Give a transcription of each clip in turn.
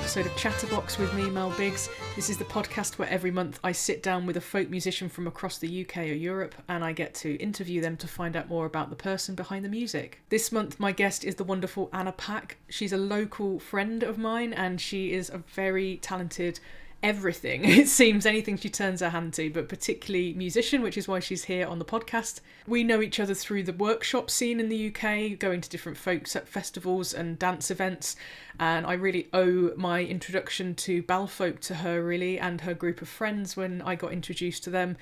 episode of Chatterbox with me, Mel Biggs. This is the podcast where every month I sit down with a folk musician from across the UK or Europe and I get to interview them to find out more about the person behind the music. This month my guest is the wonderful Anna Pack. She's a local friend of mine and she is a very talented everything. It seems anything she turns her hand to, but particularly musician, which is why she's here on the podcast. We know each other through the workshop scene in the UK, going to different folk festivals and dance events, and I really owe my introduction to Balfolk to her really, and her group of friends when I got introduced to them.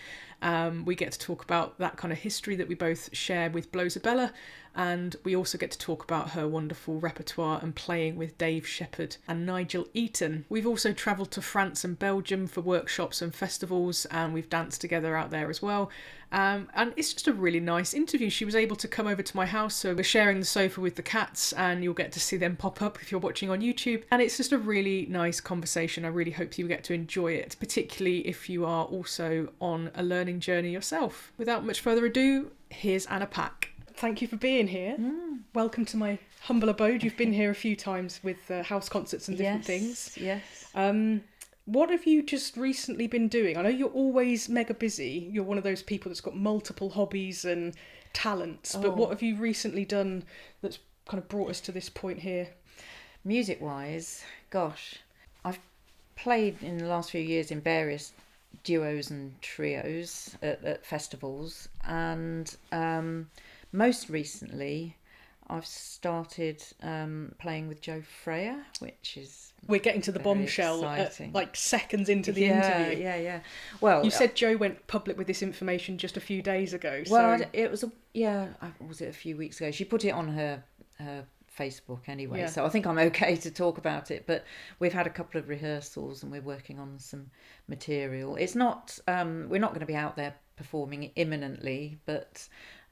We get to talk about that kind of history that we both share with Blowzabella, and we also get to talk about her wonderful repertoire and playing with Dave Shepherd and Nigel Eaton. We've also travelled to France and Belgium for workshops and festivals, and we've danced together out there as well. And it's just a really nice interview. She was able to come over to my house, so we're sharing the sofa with the cats, and you'll get to see them pop up if you're watching on YouTube. And it's just a really nice conversation. I really hope you get to enjoy it, particularly if you are also on a learning journey yourself. Without much further ado, here's Anna Pack. Thank you for being here. Welcome to my humble abode. You've been here a few times with house concerts and different things. Yes. What have you just recently been doing? I know you're always mega busy. You're one of those people that's got multiple hobbies and talents. But what have you recently done that's kind of brought us to this point here? Music-wise, gosh, I've played in the last few years in various duos and trios at festivals, and most recently I've started playing with Joe Freya, which is... We're getting to the bombshell like seconds into the interview. Yeah. Well, you said Joe went public with this information just a few days ago. Well, it was was it a few weeks ago? She put it on her Facebook anyway, so I think I'm okay to talk about it. But we've had a couple of rehearsals and we're working on some material. It's not we're not going to be out there performing imminently, but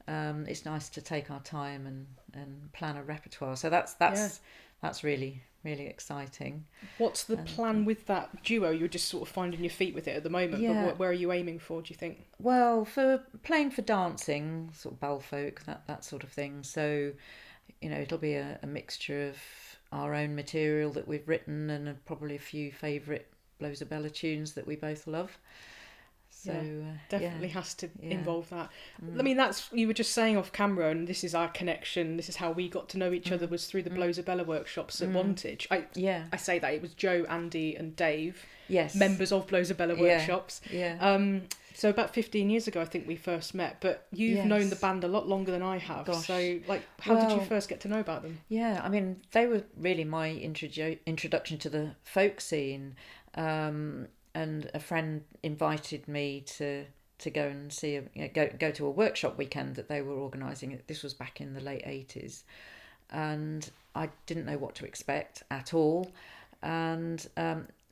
it's nice to take our time and plan a repertoire. So that's really exciting. What's the plan with that duo? You're just sort of finding your feet with it at the moment, but where are you aiming for, do you think? Well, for playing for dancing, sort of Balfolk, that sort of thing. So, it'll be a mixture of our own material that we've written and probably a few favourite Blowzabella tunes that we both love. So definitely has to involve that. I mean, that's, you were just saying off camera, and this is our connection. This is how we got to know each other, was through the Blowzabella workshops at Wantage. I say that it was Joe, Andy, and Dave. Yes, members of Blowzabella workshops. Yeah. So about 15 years ago, I think we first met. But you've known the band a lot longer than I have. Gosh. So, how did you first get to know about them? Yeah, I mean, they were really my introduction to the folk scene. And a friend invited me to go and see go to a workshop weekend that they were organising. This was back in the late 80s, and I didn't know what to expect at all. And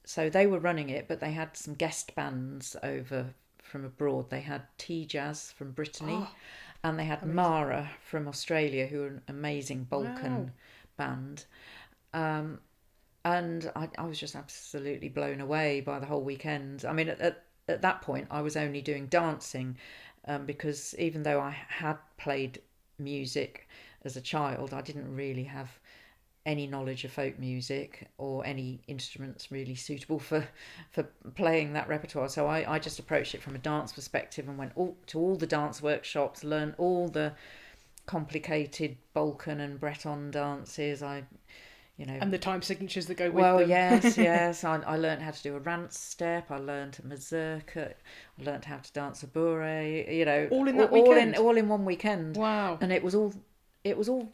so they were running it, but they had some guest bands over from abroad. They had T-Jazz from Brittany, and they had Mara from Australia, who are an amazing Balkan band. And I was just absolutely blown away by the whole weekend. I mean, at that point, I was only doing dancing because even though I had played music as a child, I didn't really have any knowledge of folk music or any instruments really suitable for playing that repertoire. So I just approached it from a dance perspective and went to all the dance workshops, learned all the complicated Balkan and Breton dances. And the time signatures that go with them. Well, yes. I learned how to do a rance step. I learned a mazurka. I learned how to dance a bourrée. All in that weekend. All in one weekend. Wow. And it was all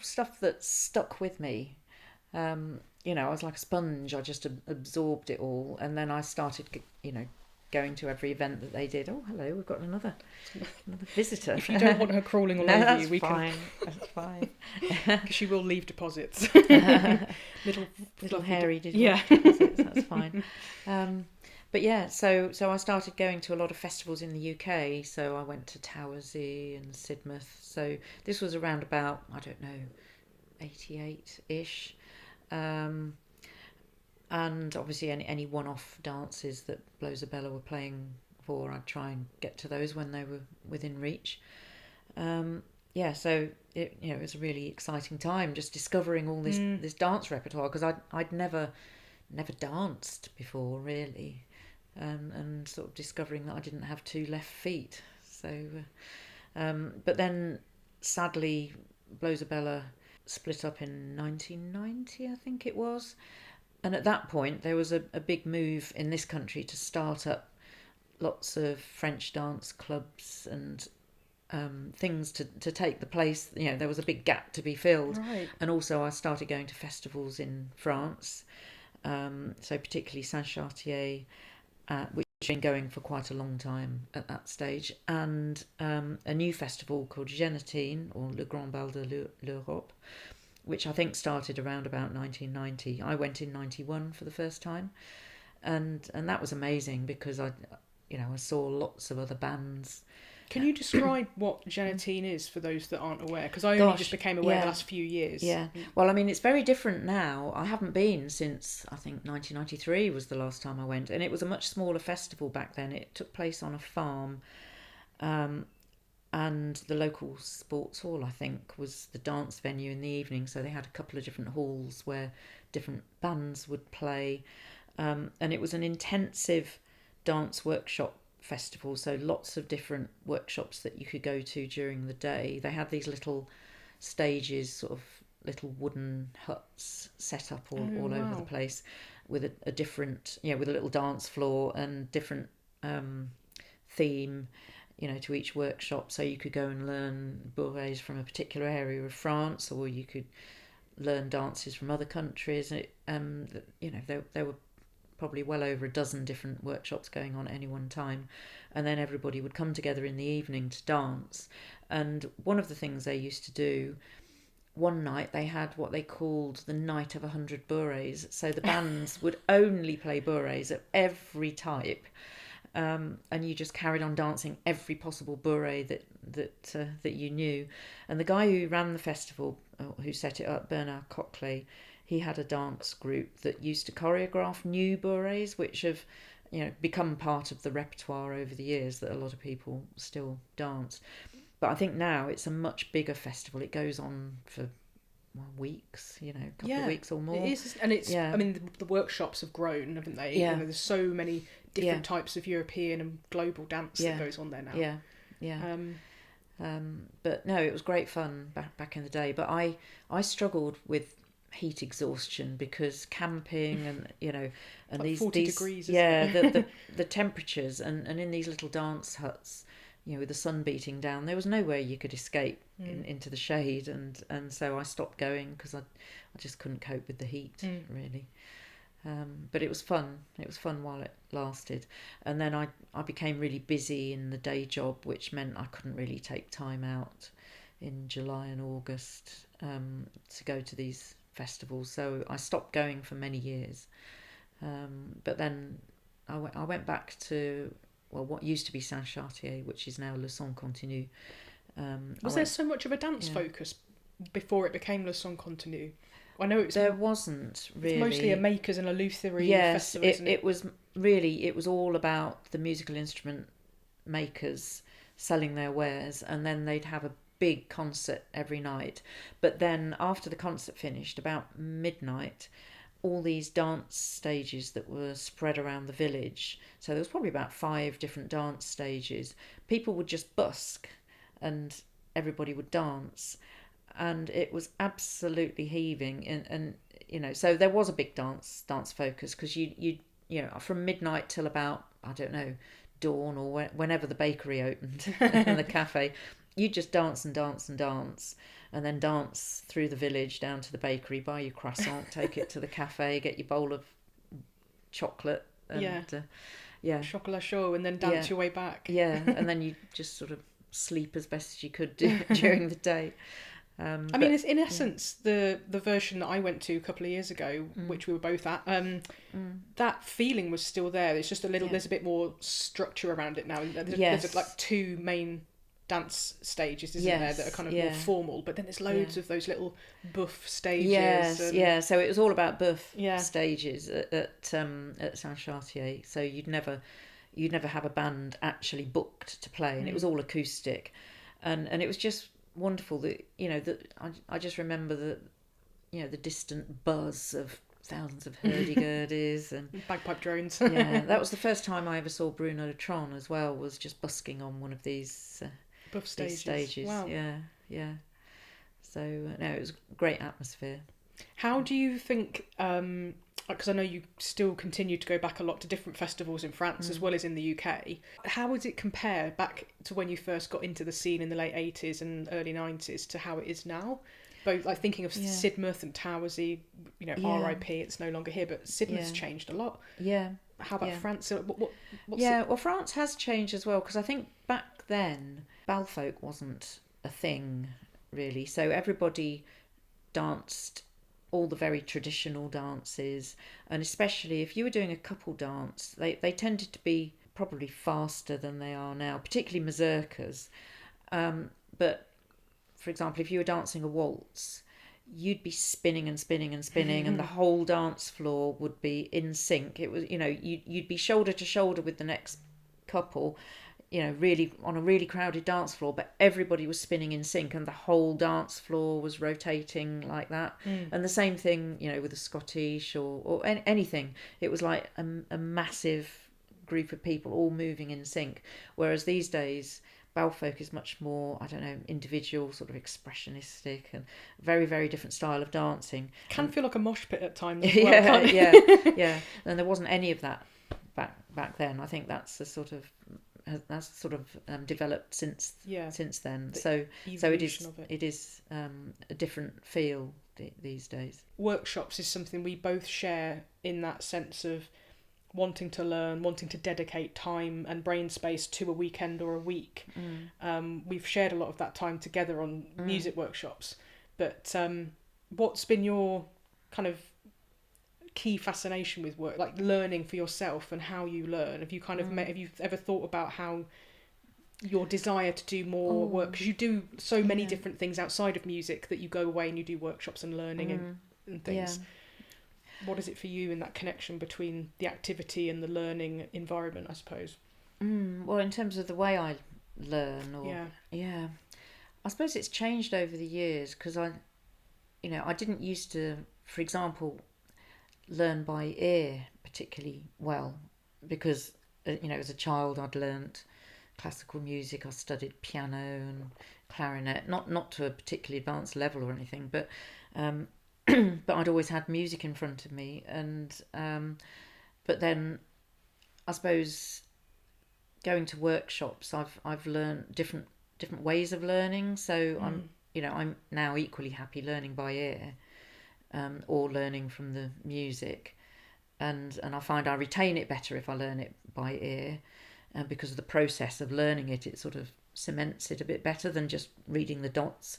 stuff that stuck with me. I was like a sponge. I just absorbed it all, and then I started, going to every event that they did. Oh, hello, we've got another visitor. If you don't want her crawling all over you, we can. That's fine. Because she will leave deposits. little hairy yeah. deposits. That's fine. But yeah, so I started going to a lot of festivals in the UK. So I went to Towersey and Sidmouth. So this was around about, I don't know, 88-ish. And obviously any one-off dances that Blowzabella were playing for, I'd try and get to those when they were within reach. So it was a really exciting time just discovering all this dance repertoire, because I'd never never danced before really, and sort of discovering that I didn't have two left feet. So, but then sadly, Blowzabella split up in 1990, I think it was. And at that point, there was a big move in this country to start up lots of French dance clubs and things to take the place. You know, there was a big gap to be filled. Right. And also I started going to festivals in France, so particularly Saint-Chartier, which had been going for quite a long time at that stage, and a new festival called Hekety, or Le Grand Bal de l'Europe, which I think started around about 1990. I went in 91 for the first time, and that was amazing because I saw lots of other bands. Can you describe what Hekety is for those that aren't aware? Because I only just became aware the last few years. Yeah. Well, I mean, it's very different now. I haven't been since, I think, 1993 was the last time I went. And it was a much smaller festival back then. It took place on a farm. And the local sports hall, I think, was the dance venue in the evening. So they had a couple of different halls where different bands would play. And it was an intensive dance workshop festival, so lots of different workshops that you could go to during the day. They had these little stages, sort of little wooden huts set up all over the place with a different, with a little dance floor and different theme, to each workshop. So you could go and learn bourrées from a particular area of France, or you could learn dances from other countries. There were probably well over a dozen different workshops going on at any one time, and then everybody would come together in the evening to dance. And one of the things they used to do, one night they had what they called the night of 100 bourrées. So the bands would only play bourrées of every type, and you just carried on dancing every possible bourrée that you knew. And the guy who ran the festival, who set it up, Bernard Coquelet, he had a dance group that used to choreograph new bourrées, which have, become part of the repertoire over the years that a lot of people still dance. But I think now it's a much bigger festival. It goes on for weeks, a couple of weeks or more. It is, and it's. I mean, the workshops have grown, haven't they? Yeah. There's so many different types of European and global dance that goes on there now. Yeah. But no, it was great fun back in the day. But I struggled with heat exhaustion because camping and and like these 40 degrees, the temperatures and in these little dance huts, with the sun beating down, there was nowhere you could escape into the shade, and so I stopped going because I just couldn't cope with the heat really. But it was fun while it lasted, and then I became really busy in the day job, which meant I couldn't really take time out in July and August to go to these festivals, so I stopped going for many years. But then I went back to what used to be Saint-Chartier, which is now Le Son Continu. Was there so much of a dance focus before it became Le Son Continu? I know there wasn't really. It's mostly a makers and a lutherie festival. Yes, it was all about the musical instrument makers selling their wares, and then they'd have a big concert every night. But then after the concert finished, about midnight, all these dance stages that were spread around the village, so there was probably about 5 different dance stages, people would just busk and everybody would dance, and it was absolutely heaving. And so there was a big dance focus, because you from midnight till about, I don't know, dawn, or whenever the bakery opened and the cafe, you just dance and dance and dance, and then dance through the village down to the bakery, buy your croissant, take it to the cafe, get your bowl of chocolate, and chocolat chaud, and then dance your way back. And then you just sort of sleep as best as you could do during the day. I mean, it's in essence the version that I went to a couple of years ago, which we were both at. That feeling was still there. It's just a little. There's a bit more structure around it now. There's like 2 main dance stages, isn't there, that are kind of more formal, but then there's loads of those little buff stages. So it was all about buff stages at Saint-Chartier. So you'd never have a band actually booked to play, and it was all acoustic, and it was just wonderful that I just remember the distant buzz of thousands of hurdy-gurdies and bagpipe drones. Yeah, that was the first time I ever saw Bruno Tron as well, was just busking on one of these buff stages. Wow. Yeah. So no, it was a great atmosphere. How do you think, because I know you still continue to go back a lot to different festivals in France as well as in the UK, how does it compare back to when you first got into the scene in the late 80s and early 90s to how it is now? Both, like thinking of Sidmouth and Towersey, R.I.P, it's no longer here, but Sidmouth's changed a lot. Yeah. How about France? Well, France has changed as well, because I think back then Balfolk wasn't a thing really, so everybody danced all the very traditional dances, and especially if you were doing a couple dance, they tended to be probably faster than they are now, particularly mazurkas. But for example, if you were dancing a waltz, you'd be spinning and spinning and spinning, and the whole dance floor would be in sync. It was, you'd be shoulder to shoulder with the next couple, really on a really crowded dance floor, but everybody was spinning in sync and the whole dance floor was rotating like that. And the same thing, with the Scottish or anything. It was like a massive group of people all moving in sync. Whereas these days, Balfolk is much more, individual, sort of expressionistic, and very, very different style of dancing. Can feel like a mosh pit at times as well, yeah. And there wasn't any of that back then. I think that's developed since then. So it is a different feel these days. Workshops is something we both share in that sense of wanting to learn, wanting to dedicate time and brain space to a weekend or a week. We've shared a lot of that time together on music workshops. But what's been your kind of key fascination with work, like learning for yourself and how you learn? Have you have you ever thought about how your desire to do more work, because you do so many different things outside of music, that you go away and you do workshops and learning and things. What is it for you in that connection between the activity and the learning environment, I suppose? Well, in terms of the way I learn, I suppose it's changed over the years, because I didn't used to, for example, learn by ear particularly well, because as a child I'd learnt classical music. I studied piano and clarinet, not to a particularly advanced level or anything, but but I'd always had music in front of me, and but then I suppose going to workshops, I've learned different ways of learning. So I'm now equally happy learning by ear, or learning from the music, and I find I retain it better if I learn it by ear, because of the process of learning it. It sort of cements it a bit better than just reading the dots,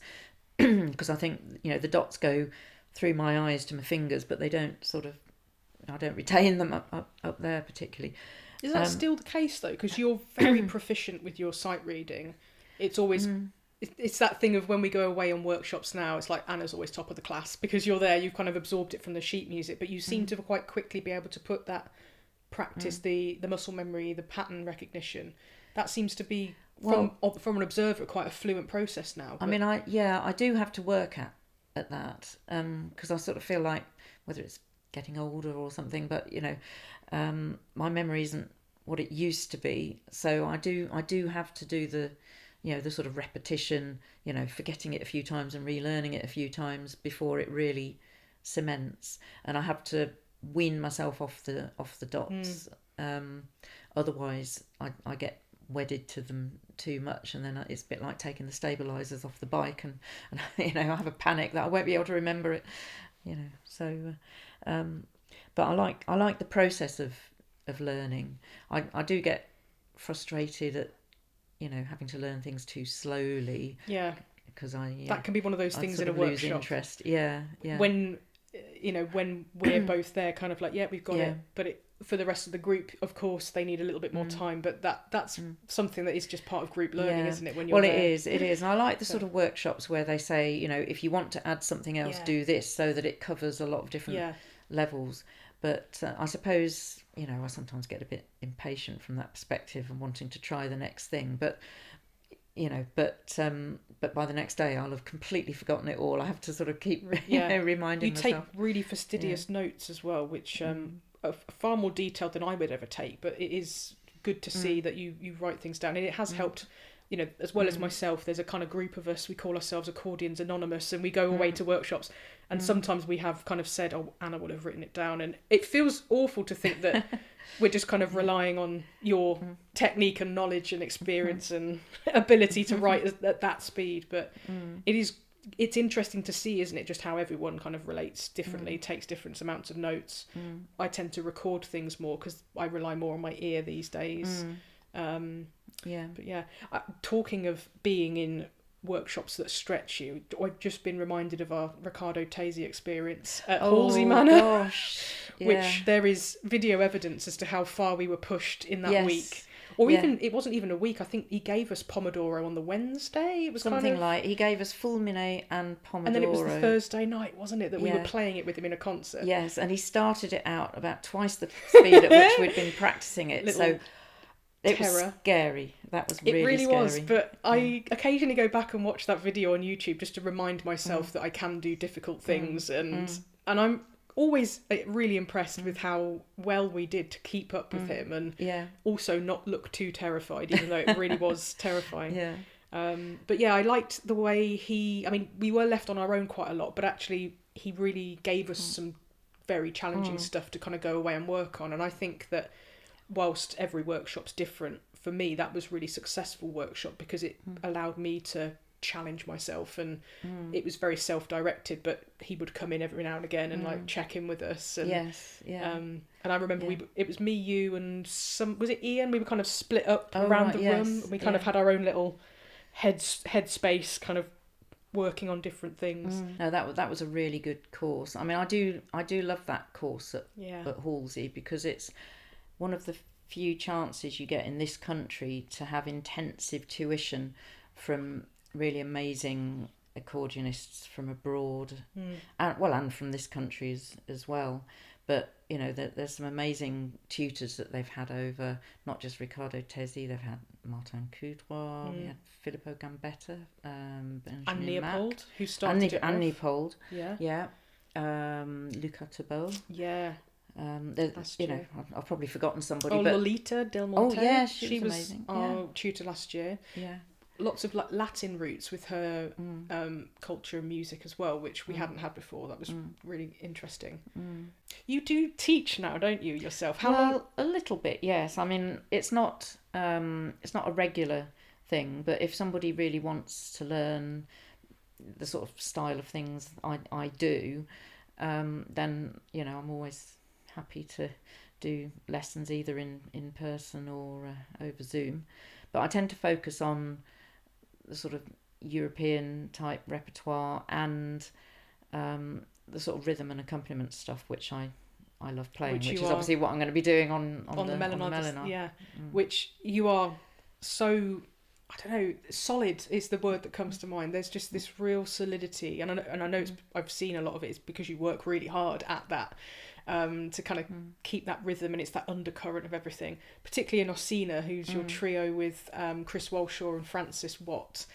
because I think the dots go through my eyes to my fingers, but they don't I don't retain them up there particularly. Is that still the case though? Because you're very proficient with your sight reading. It's always it's that thing of when we go away on workshops now, it's like Anna's always top of the class because you're there, you've kind of absorbed it from the sheet music, but you seem to quite quickly be able to put that practice, the muscle memory, the pattern recognition. That seems to be from an observer quite a fluent process now. But... I do have to work at that, because I sort of feel like, whether it's getting older or something, but my memory isn't what it used to be, so I do have to do the the sort of repetition, forgetting it a few times and relearning it a few times before it really cements, and I have to wean myself off the dots. Otherwise I get wedded to them too much, and then it's a bit like taking the stabilizers off the bike, and I have a panic that I won't be able to remember it, so but I like the process of learning. I do get frustrated at having to learn things too slowly, because that can be one of those things in a workshop. Lose interest. When when we're both there, kind of like we've got it, but for the rest of the group, of course, they need a little bit more time, but that's something that is just part of group learning, isn't it? When you're there. It is, and I like the sort of workshops where they say, if you want to add something else, do this, so that it covers a lot of different levels. But I suppose I sometimes get a bit impatient from that perspective and wanting to try the next thing. But but by the next day I'll have completely forgotten it all. I have to sort of keep reminding myself. You take really fastidious notes as well, which are far more detailed than I would ever take, but it is good to see that you write things down, and it has helped. As well as myself, there's a kind of group of us, we call ourselves Accordions Anonymous, and we go away to workshops, and sometimes we have kind of said, oh, Anna will have written it down, and it feels awful to think that we're just kind of relying on your technique and knowledge and experience and ability to write at that speed, but it's interesting to see, isn't it, just how everyone kind of relates differently, takes different amounts of notes. I tend to record things more because I rely more on my ear these days. Talking of being in workshops that stretch you, I've just been reminded of our Riccardo Tesi experience at Halsey Manor, which there is video evidence as to how far we were pushed in that week. Or even, it wasn't even a week, I think he gave us Pomodoro on the Wednesday. It was something like, he gave us Fulminate and Pomodoro. And then it was the Thursday night, wasn't it, that we were playing it with him in a concert. Yes, and he started it out about twice the speed at which we'd been practicing it. So it was scary. That was really scary. It really was, but I occasionally go back and watch that video on YouTube just to remind myself that I can do difficult things, and I'm always really impressed with how well we did to keep up with him, and also not look too terrified, even though it really was terrifying. But I liked the way we were left on our own quite a lot, but actually he really gave us some very challenging stuff to kind of go away and work on, and I think that whilst every workshop's different, for me that was really successful workshop because it allowed me to challenge myself, and it was very self-directed, but he would come in every now and again and like check in with us, and and I remember it was me, you, and was it Ian? We were kind of split up around the room, and we kind of had our own little headspace kind of working on different things. No, that was a really good course. I mean, I do love that course at Halsey, because it's one of the few chances you get in this country to have intensive tuition from really amazing accordionists from abroad, and from this country as well. But there's some amazing tutors that they've had over, not just Riccardo Tesi, they've had Martin Coudroy, we had Filippo Gambetta, and Leopold, who started it off. And Leopold, Luca Tabot. That's true. I've probably forgotten somebody. But Lolita Del Monte. Oh yeah, she was amazing. Our tutor last year. Lots of Latin roots with her culture and music as well, which we hadn't had before. That was really interesting. You do teach now, don't you, yourself? How long? A little bit, yes. I mean, it's not a regular thing, but if somebody really wants to learn the sort of style of things I do, then I'm always happy to do lessons either in person or over Zoom. But I tend to focus on the sort of European type repertoire and the sort of rhythm and accompaniment stuff, which I love playing, which is obviously what I'm going to be doing on the Melodeon. Which you are so, I don't know, solid is the word that comes to mind. There's just this real solidity, and I know I've seen a lot of it is because you work really hard at that. To kind of keep that rhythm, and it's that undercurrent of everything, particularly in Oscina, who's your trio with Chris Walshaw and Francis Watt.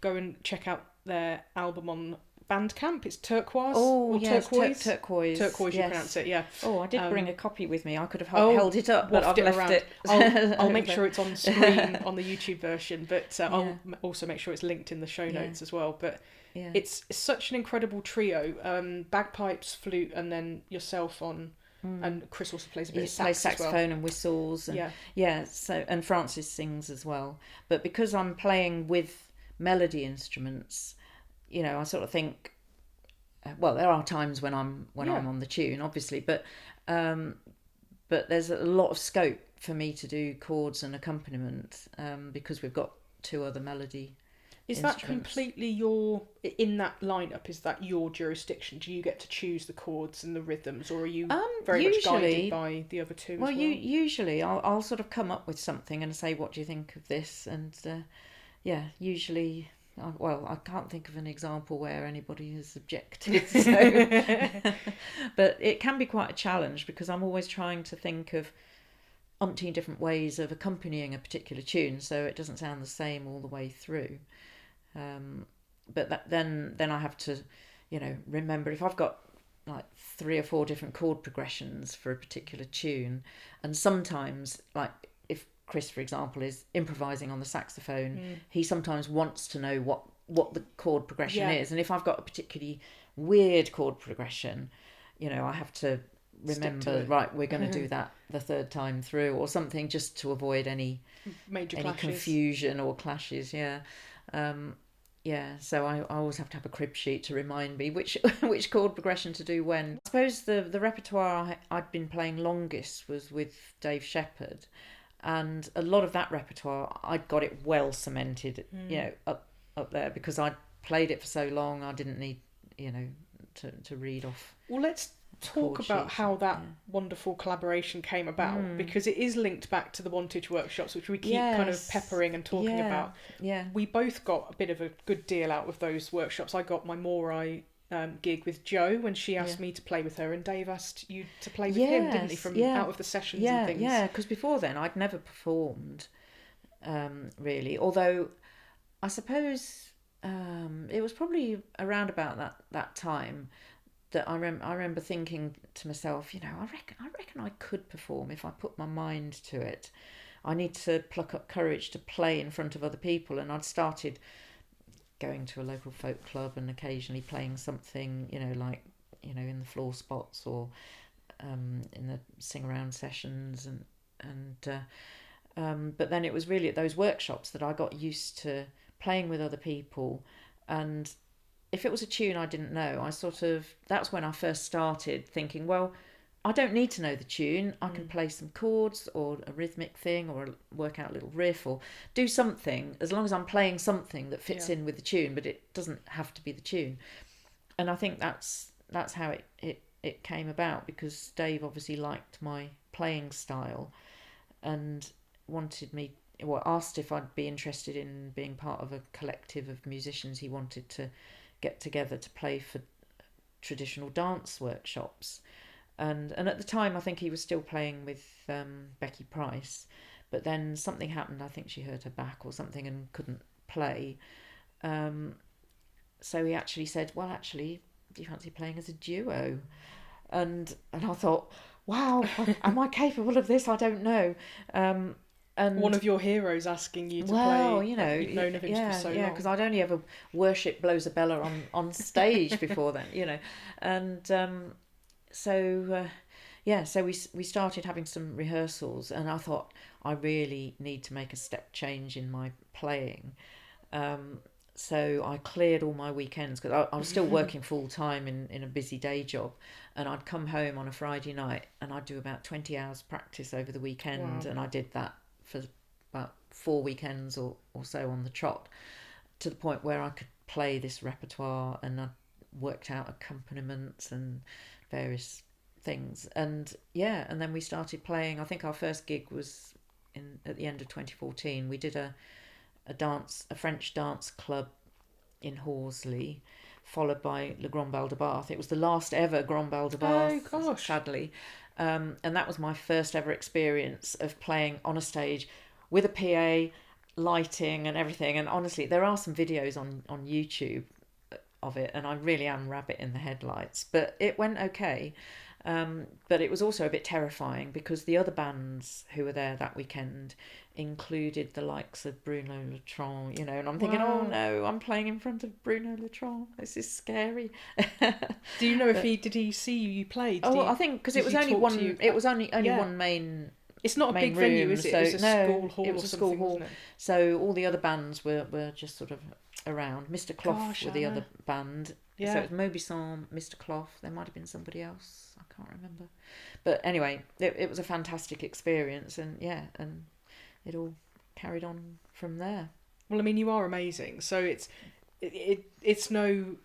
Go and check out their album on Bandcamp. It's Turquoise. Oh, yes, Turquoise. Turquoise. Turquoise, you pronounce it, yeah. Oh, I did bring a copy with me. I could have held it up, but I've left it. I'll make sure it's on screen on the YouTube version, but I'll also make sure it's linked in the show notes as well. But it's such an incredible trio. Bagpipes, flute, and then yourself on, and Chris also plays a bit of saxophone and whistles. And, so, and Francis sings as well. But because I'm playing with melody instruments, I sort of think, well, there are times when I'm on the tune, obviously, but there's a lot of scope for me to do chords and accompaniment because we've got two other melody. Is that completely in that lineup? Is that your jurisdiction? Do you get to choose the chords and the rhythms, or are you very much guided by the other two? Well, usually I'll sort of come up with something and say, "What do you think of this?" And usually. I can't think of an example where anybody has objected. So. But it can be quite a challenge because I'm always trying to think of, umpteen different ways of accompanying a particular tune, so it doesn't sound the same all the way through. But then I have to, remember if I've got like 3 or 4 different chord progressions for a particular tune, and sometimes, like if Chris, for example, is improvising on the saxophone, he sometimes wants to know what the chord progression is, and if I've got a particularly weird chord progression, I have to remember, right, we're going to do that the 3rd time through or something, just to avoid any confusion or clashes. So I always have to have a crib sheet to remind me which chord progression to do when. I suppose the repertoire I'd been playing longest was with Dave Shepherd, and a lot of that repertoire I'd got it well cemented, up there, because I'd played it for so long. I didn't need, to read off. Well, let's talk about how that wonderful collaboration came about, because it is linked back to the Wantage workshops, which we keep kind of peppering and talking about. We both got a bit of a good deal out of those workshops. I got my Morai gig with Jo when she asked me to play with her, and Dave asked you to play with him, didn't he, from out of the sessions and things. Because before then I'd never performed really, although I suppose it was probably around about that time that I remember thinking to myself, I reckon I could perform if I put my mind to it. I need to pluck up courage to play in front of other people, and I'd started going to a local folk club and occasionally playing something, in the floor spots or in the sing around sessions, but then it was really at those workshops that I got used to playing with other people. And if it was a tune I didn't know, that's when I first started thinking, well, I don't need to know the tune. I can play some chords or a rhythmic thing, or work out a little riff, or do something, as long as I'm playing something that fits in with the tune, but it doesn't have to be the tune. And I think that's how it came about, because Dave obviously liked my playing style and asked if I'd be interested in being part of a collective of musicians he wanted to get together to play for traditional dance workshops. And at the time I think he was still playing with Becky Price, but then something happened. I think she hurt her back or something and couldn't play, so he actually said, well, actually, do you fancy playing as a duo? And I thought, wow, am I capable of this? I don't know. And one of your heroes asking you to play. You've known of him for so long. Because I'd only ever worshipped Blowzabella on stage before then, and so we started having some rehearsals, and I thought, I really need to make a step change in my playing. So I cleared all my weekends, because I was still working full time in a busy day job, and I'd come home on a Friday night and I'd do about 20 hours practice over the weekend. Wow. And I did that for about 4 weekends or so on the trot, to the point where I could play this repertoire, and I worked out accompaniments and various things. And then we started playing. I think our first gig was at the end of 2014. We did a French dance club in Horsley, followed by Le Grand Bal de Bath. It was the last ever Grand Bal de Bath, sadly. And that was my first ever experience of playing on a stage with a PA, lighting and everything. And honestly, there are some videos on YouTube of it, and I really am rabbit in the headlights. But it went okay. But it was also a bit terrifying, because the other bands who were there that weekend included the likes of Bruno Latron, and I'm thinking, wow. Oh no, I'm playing in front of Bruno Latron. This is scary. Do you know if did he see you play? I think because it was only one. It was only one main. It's not a big venue, is it? So, it was a school hall. It was a school hall. So all the other bands were just sort of around. Mr. Clough were the other band. Yeah. So it was Mobisson, Mr. Clough. There might have been somebody else. I can't remember. But anyway, it was a fantastic experience, and it all carried on from there. Well, I mean, you are amazing. So it's no.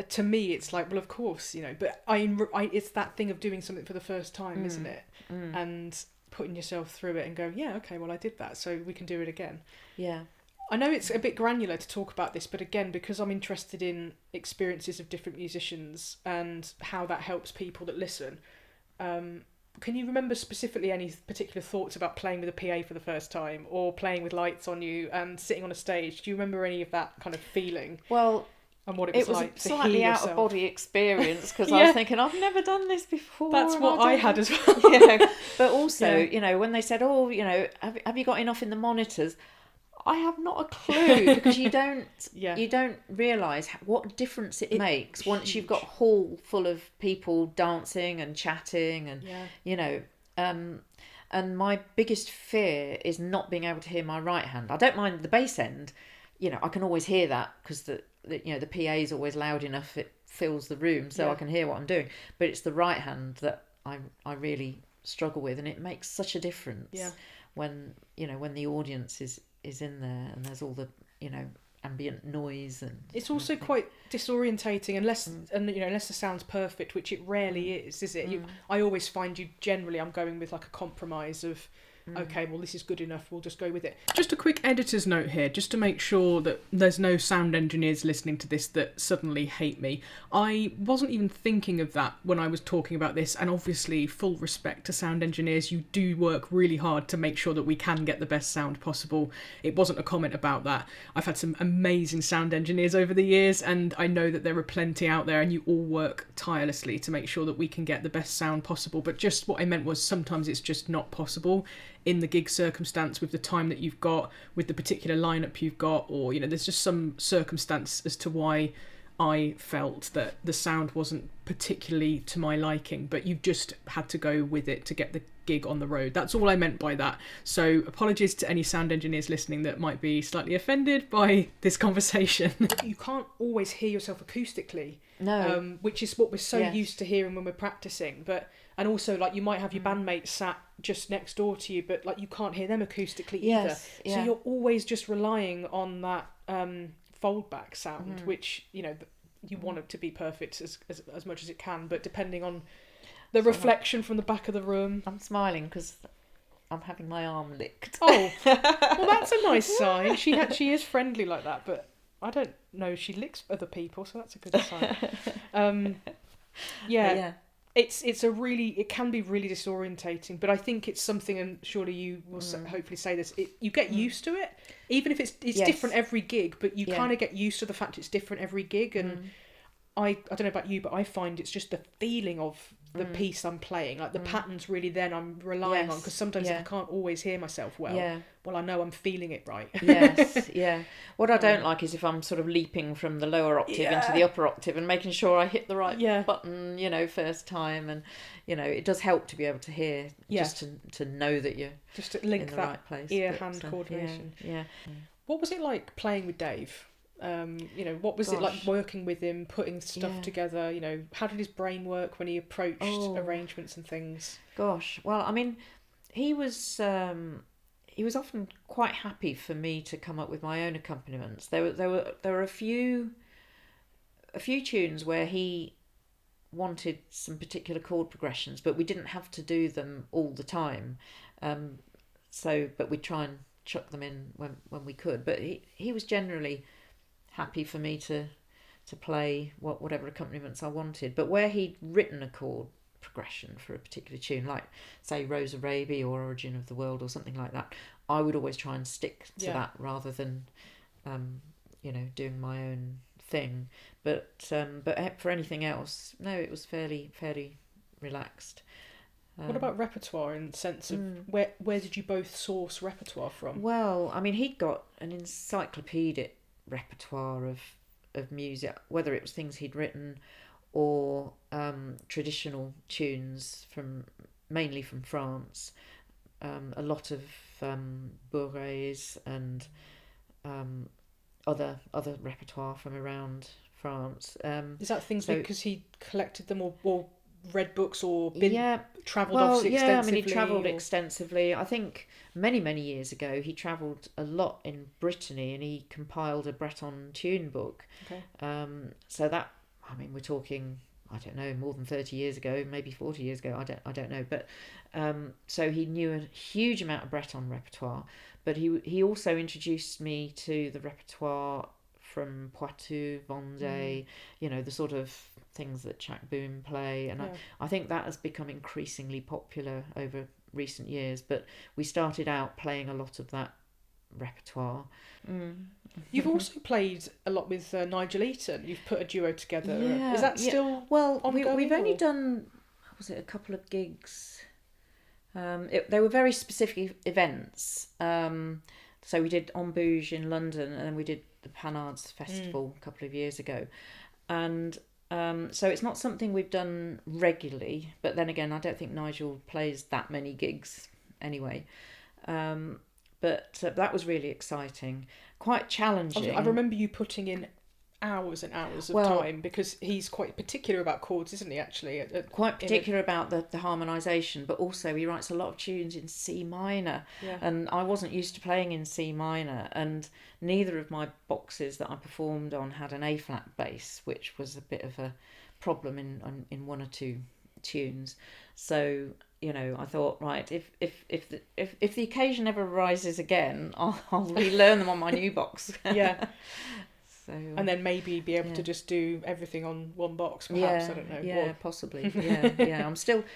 To me, it's like, well, of course, But it's that thing of doing something for the first time, isn't it? And putting yourself through it and going, yeah, okay, well, I did that, so we can do it again. Yeah. I know it's a bit granular to talk about this, but again, because I'm interested in experiences of different musicians and how that helps people that listen, can you remember specifically any particular thoughts about playing with a PA for the first time, or playing with lights on you and sitting on a stage? Do you remember any of that kind of feeling? Well, and what it was like a slightly out of body experience, because I was thinking, I've never done this before. That's what I had as well. But also, when they said, oh, have you got enough in the monitors? I have not a clue, because you don't realise what difference it makes once you've got a hall full of people dancing and chatting and and my biggest fear is not being able to hear my right hand. I don't mind the bass end, I can always hear that, because the PA is always loud enough, it fills the room, so I can hear what I'm doing. But it's the right hand that I really struggle with, and it makes such a difference when the audience is in there and there's all the ambient noise, and it's also quite disorientating unless the sound's perfect, which it rarely is it? I always find I'm going with like a compromise of okay, well, this is good enough, we'll just go with it. Just a quick editor's note here, just to make sure that there's no sound engineers listening to this that suddenly hate me. I wasn't even thinking of that when I was talking about this, and obviously, full respect to sound engineers, you do work really hard to make sure that we can get the best sound possible. It wasn't a comment about that. I've had some amazing sound engineers over the years, and I know that there are plenty out there, and you all work tirelessly to make sure that we can get the best sound possible. But just what I meant was, sometimes it's just not possible in the gig circumstance, with the time that you've got, with the particular lineup you've got, or there's just some circumstance as to why I felt that the sound wasn't particularly to my liking, but you just had to go with it to get the gig on the road. That's all I meant by that. So apologies to any sound engineers listening that might be slightly offended by this conversation. You can't always hear yourself acoustically, which is what we're so used to hearing when we're practicing. And also, like, you might have your bandmates sat just next door to you, but like you can't hear them acoustically either. So you're always just relying on that foldback sound, which you want it to be perfect as much as it can, but depending on the reflection from the back of the room. I'm smiling because I'm having my arm licked. Oh, well, that's a nice sign. She is friendly like that, but I don't know if she licks other people, so that's a good sign. It can be really disorientating, but I think it's something, and surely you will hopefully say this, you get used to it, even if it's different every gig, but you kind of get used to the fact it's different every gig. And I don't know about you, but I find it's just the feeling of the piece I'm playing, like the patterns really then I'm relying on, because sometimes if I can't always hear myself well, I know I'm feeling it right. What I don't like is if I'm sort of leaping from the lower octave into the upper octave and making sure I hit the right button, first time, and it does help to be able to hear, just to know that you're just to link in the that right place. ear-hand coordination. What was it like playing with Dave? What was it like working with him, putting stuff together? How did his brain work when he approached arrangements and things? Gosh, well, I mean, he was often quite happy for me to come up with my own accompaniments. There were a few tunes where he wanted some particular chord progressions, but we didn't have to do them all the time. But we'd try and chuck them in when we could. But he was generally happy for me to play whatever accompaniments I wanted. But where he'd written a chord progression for a particular tune, like say Rose of Raby or Origin of the World or something like that, I would always try and stick to that rather than doing my own thing. But for anything else, no, it was fairly relaxed. What about repertoire, in the sense of where did you both source repertoire from? Well, I mean, he'd got an encyclopedic repertoire of music, whether it was things he'd written or traditional tunes mainly from France, a lot of bourrées and other repertoire from around France. Is that things because he collected them or read books or travelled obviously extensively? Yeah, I mean, he travelled extensively. I think many years ago he travelled a lot in Brittany and he compiled a Breton tune book. Okay. So that, I mean, we're talking, I don't know, more than 30 years ago, maybe 40 years ago, I don't know. But so he knew a huge amount of Breton repertoire, but he also introduced me to the repertoire from Poitou, Vendée, the sort of things that Jack Boone play, and I think that has become increasingly popular over recent years. But we started out playing a lot of that repertoire. You've also played a lot with Nigel Eaton. You've put a duo together. Yeah, is that still ongoing? We've only done, was it a couple of gigs? They were very specific events. So we did Embouge in London, and then we did the Panards Festival a couple of years ago. And so it's not something we've done regularly, but then again, I don't think Nigel plays that many gigs anyway. But that was really exciting, quite challenging. I remember you putting in hours and hours of time, because he's quite particular about chords, isn't he, actually? Quite particular about the harmonisation, but also he writes a lot of tunes in C minor. Yeah. And I wasn't used to playing in C minor, and neither of my boxes that I performed on had an A-flat bass, which was a bit of a problem in one or two tunes. So, you know, I thought, right, if the occasion ever arises again, I'll relearn them on my new box. Yeah. So, and then maybe be able to just do everything on one box, perhaps. I don't know. Yeah, possibly. Yeah.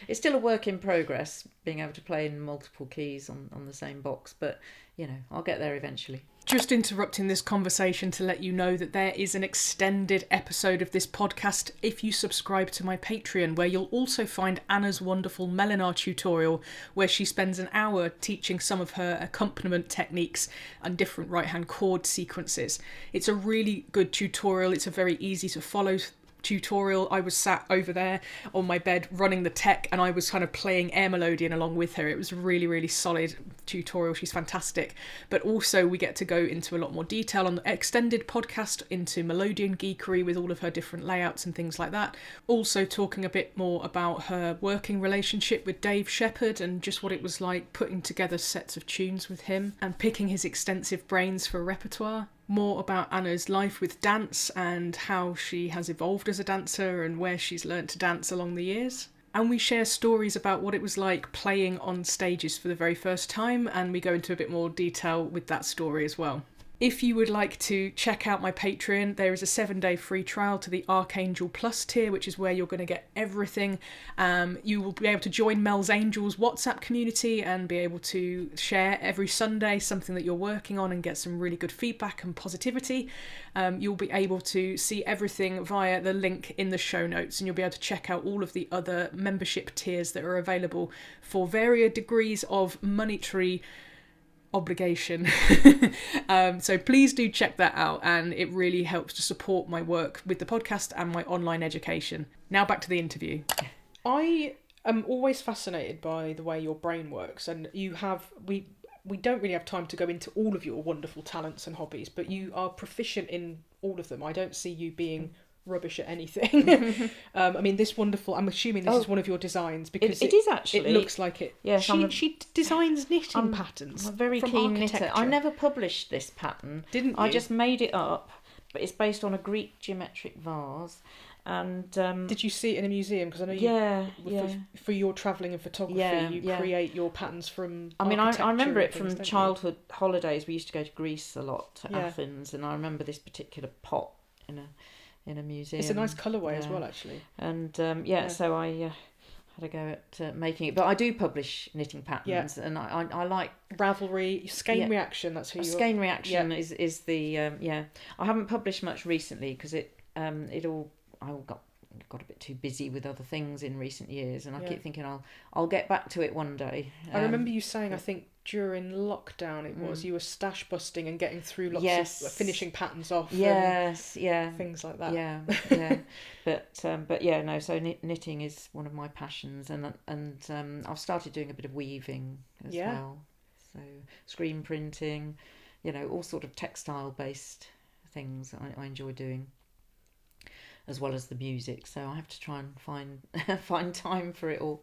It's still a work in progress, being able to play in multiple keys on the same box, but you know, I'll get there eventually. Just interrupting this conversation to let you know that there is an extended episode of this podcast if you subscribe to my Patreon, where you'll also find Anna's wonderful Melinar tutorial, where she spends an hour teaching some of her accompaniment techniques and different right-hand chord sequences. It's a really good tutorial. It's a very easy to follow tutorial. I was sat over there on my bed running the tech, and I was kind of playing air Melodeon along with her. It was a really, really solid tutorial. She's fantastic. But also we get to go into a lot more detail on the extended podcast, into Melodeon geekery with all of her different layouts and things like that. Also talking a bit more about her working relationship with Dave Shepherd and just what it was like putting together sets of tunes with him and picking his extensive brains for repertoire. More about Anna's life with dance and how she has evolved as a dancer and where she's learnt to dance along the years. And we share stories about what it was like playing on stages for the very first time, and we go into a bit more detail with that story as well. If you would like to check out my Patreon, there is a 7-day free trial to the Archangel Plus tier, which is where you're going to get everything. You will be able to join Mel's Angels WhatsApp community and be able to share every Sunday something that you're working on and get some really good feedback and positivity. You'll be able to see everything via the link in the show notes, and you'll be able to check out all of the other membership tiers that are available for various degrees of monetary obligation. So please do check that out, and it really helps to support my work with the podcast and my online education. Now back to the interview. I am always fascinated by the way your brain works, and we don't really have time to go into all of your wonderful talents and hobbies, but you are proficient in all of them. I don't see you being rubbish at anything. I mean, this wonderful, I'm assuming this is one of your designs, because it is actually. It looks like it. Yeah, she designs knitting patterns. I'm a very keen knitter. I never published this pattern. Didn't you? I just made it up, but it's based on a Greek geometric vase. And did you see it in a museum? Because I know for your travelling and photography, you create your patterns from. I mean, I remember it from childhood holidays. We used to go to Greece a lot, to Athens, and I remember this particular pot in a museum. It's a nice colourway as well, actually. And so I had a go at making it. But I do publish knitting patterns, and I like Ravelry, Skein Reaction. That's who you. Skein Reaction is the I haven't published much recently because I got a bit too busy with other things in recent years, and I keep thinking I'll get back to it one day. I remember you saying, I think during lockdown you were stash busting and getting through lots of finishing patterns off. Things like that. Yeah. But so knitting is one of my passions, and I've started doing a bit of weaving as well. So screen printing, all sort of textile based things I enjoy doing, as well as the music. So I have to try and find time for it all.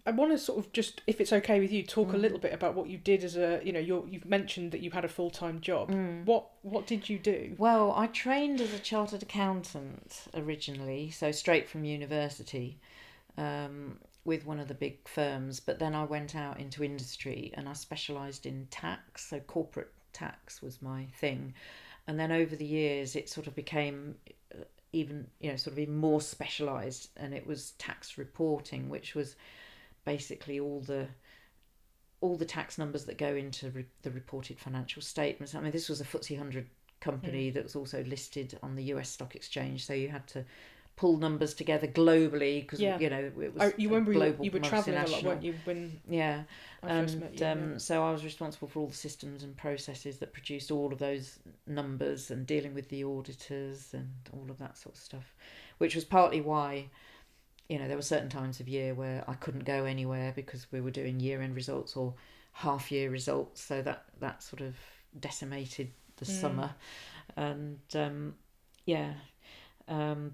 I want to sort of just, if it's okay with you, talk a little bit about what you did as you've mentioned that you had a full-time job. What did you do? Well, I trained as a chartered accountant originally, so straight from university, with one of the big firms. But then I went out into industry and I specialised in tax, so corporate tax was my thing. And then over the years, it sort of became even, sort of even more specialised, and it was tax reporting, which was basically all the tax numbers that go into the reported financial statements. I mean, this was a FTSE 100 company that was also listed on the US stock exchange, so you had to pull numbers together globally because it was you remember global, you were travelling a lot, weren't you, when I first met you? So I was responsible for all the systems and processes that produced all of those numbers and dealing with the auditors and all of that sort of stuff, which was partly why there were certain times of year where I couldn't go anywhere because we were doing year-end results or half-year results, so that sort of decimated the summer. And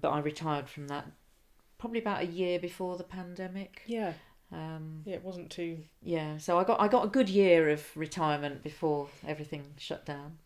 but I retired from that probably about a year before the pandemic. It wasn't too... So I got a good year of retirement before everything shut down.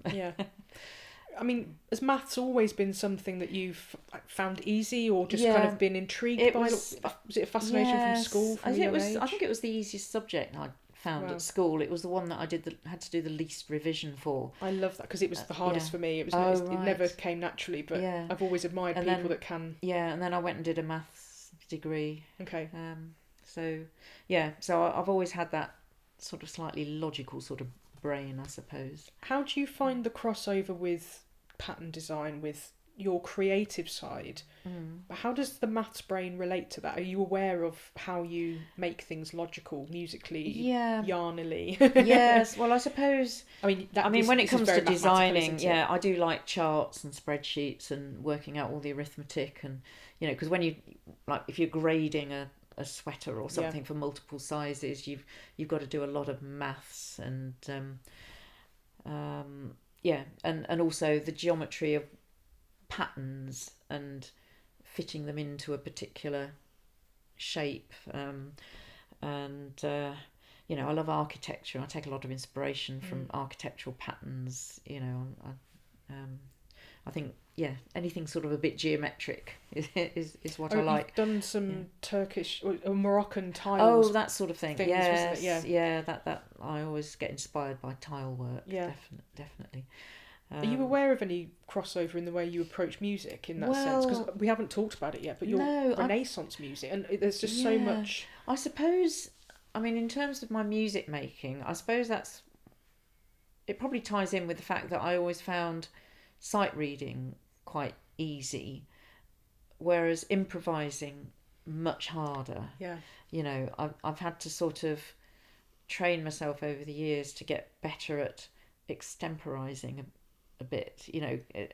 I mean, has maths always been something that you've found easy, or just kind of been intrigued by? Was it a fascination from school, from a young age? I think it was the easiest subject I found at school. It was the one that I had to do the least revision for. I love that, because it was the hardest for me. It never came naturally, but I've always admired people that can. And then I went and did a maths degree. Okay. So I've always had that sort of slightly logical sort of brain, I suppose. How do you find the crossover with pattern design with your creative side? How does the maths brain relate to that? Are you aware of how you make things logical, musically, yarnily? Yes, well, I suppose... when it comes to designing, I do like charts and spreadsheets and working out all the arithmetic, and, because when you, like, if you're grading a sweater or something for multiple sizes, you've got to do a lot of maths, and and also the geometry of patterns and fitting them into a particular shape, and I love architecture. I take a lot of inspiration from architectural patterns. I think anything sort of a bit geometric is what I like. You've done some Turkish or Moroccan tiles. Oh, that sort of thing. Yes, that I always get inspired by tile work. Yeah, definitely. Are you aware of any crossover in the way you approach music in that sense? Because we haven't talked about it yet, but you're Renaissance music, and there's just so much. I suppose, in terms of my music making, I suppose it probably ties in with the fact that I always found sight reading quite easy, whereas improvising much harder. I've had to sort of train myself over the years to get better at extemporizing a bit,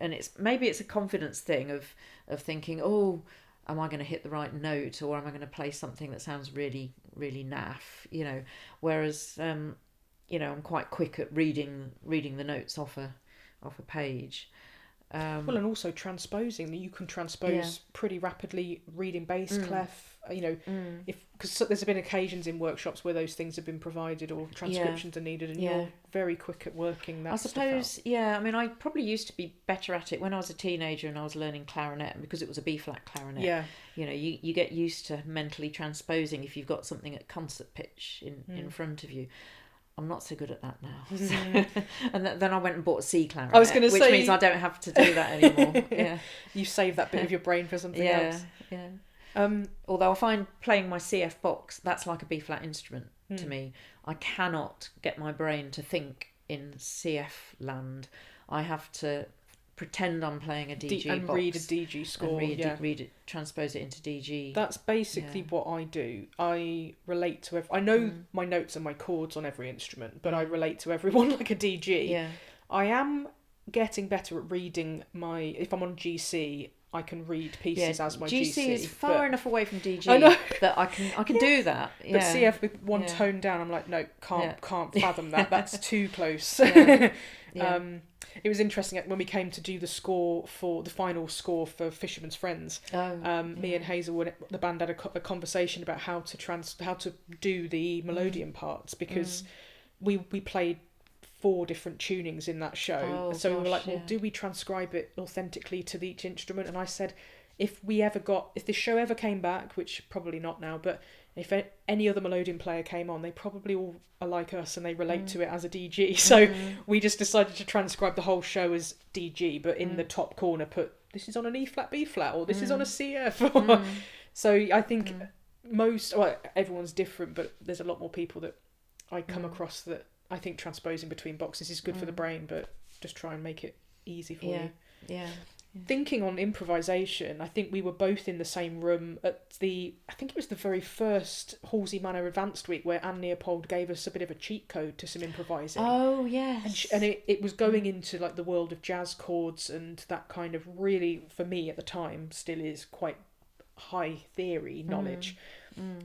and it's a confidence thing of thinking, oh, am I going to hit the right note, or am I going to play something that sounds really, really naff, whereas I'm quite quick at reading the notes off a page. And also transposing. You can transpose pretty rapidly, reading bass clef. Because there's been occasions in workshops where those things have been provided or transcriptions are needed, and you're very quick at working that. I suppose. Stuff out. I probably used to be better at it when I was a teenager and I was learning clarinet, and because it was a B flat clarinet. Yeah. You get used to mentally transposing if you've got something at concert pitch in front of you. I'm not so good at that now. So, and then I went and bought a C clarinet. I was going to say, which means I don't have to do that anymore. You save that bit of your brain for something else. Although I find playing my CF box, that's like a B flat instrument to me. I cannot get my brain to think in CF land. I have to pretend I'm playing a DG box and read a DG score, and read it, transpose it into DG. That's basically what I do. I relate to I know my notes and my chords on every instrument, but I relate to everyone like a DG. Yeah. I am getting better at reading if I'm on GC, I can read pieces as my GC. GC is far enough away from DG that I can do that. Yeah. But CF with one tone down, I'm like, no, can't fathom that. That's too close. It was interesting when we came to do the final score for Fisherman's Friends. Me and Hazel, the band, had a conversation about how to do the Melodeon parts, because we played 4 different tunings in that show. We were like, well, do we transcribe it authentically to each instrument? And I said, if this show ever came back, which probably not now, but if any other Melodeon player came on, they probably all are like us and they relate to it as a DG. So we just decided to transcribe the whole show as DG, but in the top corner put this is on an E flat B flat, or this is on a CF. So I think everyone's different, but there's a lot more people that I come across that I think transposing between boxes is good for the brain, but just try and make it easy for you. Yeah. Thinking on improvisation, I think we were both in the same room at I think it was the very first Halsey Manor Advanced Week, where Anne Leopold gave us a bit of a cheat code to some improvising. Oh, yes. And it was going into like the world of jazz chords, and that kind of really, for me at the time, still is quite high theory knowledge.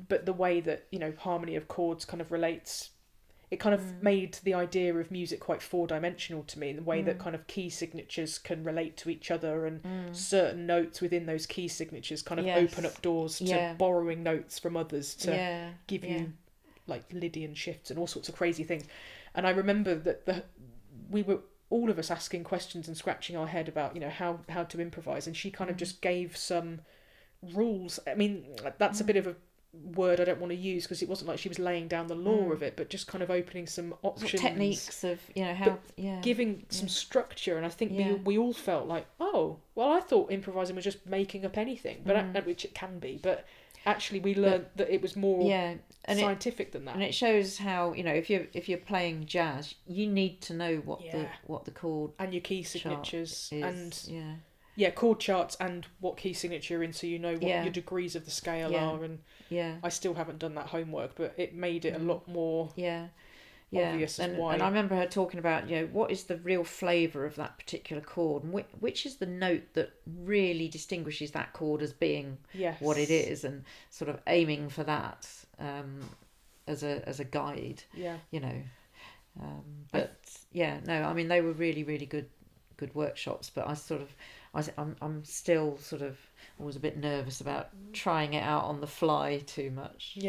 But the way that, harmony of chords kind of relates, it kind of made the idea of music quite four-dimensional to me, the way that kind of key signatures can relate to each other, and certain notes within those key signatures kind of open up doors to borrowing notes from others to give you like Lydian shifts and all sorts of crazy things. And I remember that we were all of us asking questions and scratching our head about how to improvise, and she kind of just gave some rules. I mean, that's a bit of a word I don't want to use, because it wasn't like she was laying down the law of it, but just kind of opening some options, techniques of how giving some structure. And I think we all felt like, oh well, I thought improvising was just making up anything, but which it can be, but actually we learned that it was more scientific than that. And it shows how if you're playing jazz, you need to know what the chord and your key signatures is, and chord charts and what key signature you're in, so what your degrees of the scale are. And I still haven't done that homework, but it made it a lot more obvious as why. And I remember her talking about what is the real flavour of that particular chord, and which is the note that really distinguishes that chord as being what it is, and sort of aiming for that as a guide. I mean, they were really, really good workshops, but I'm still sort of always a bit nervous about trying it out on the fly too much.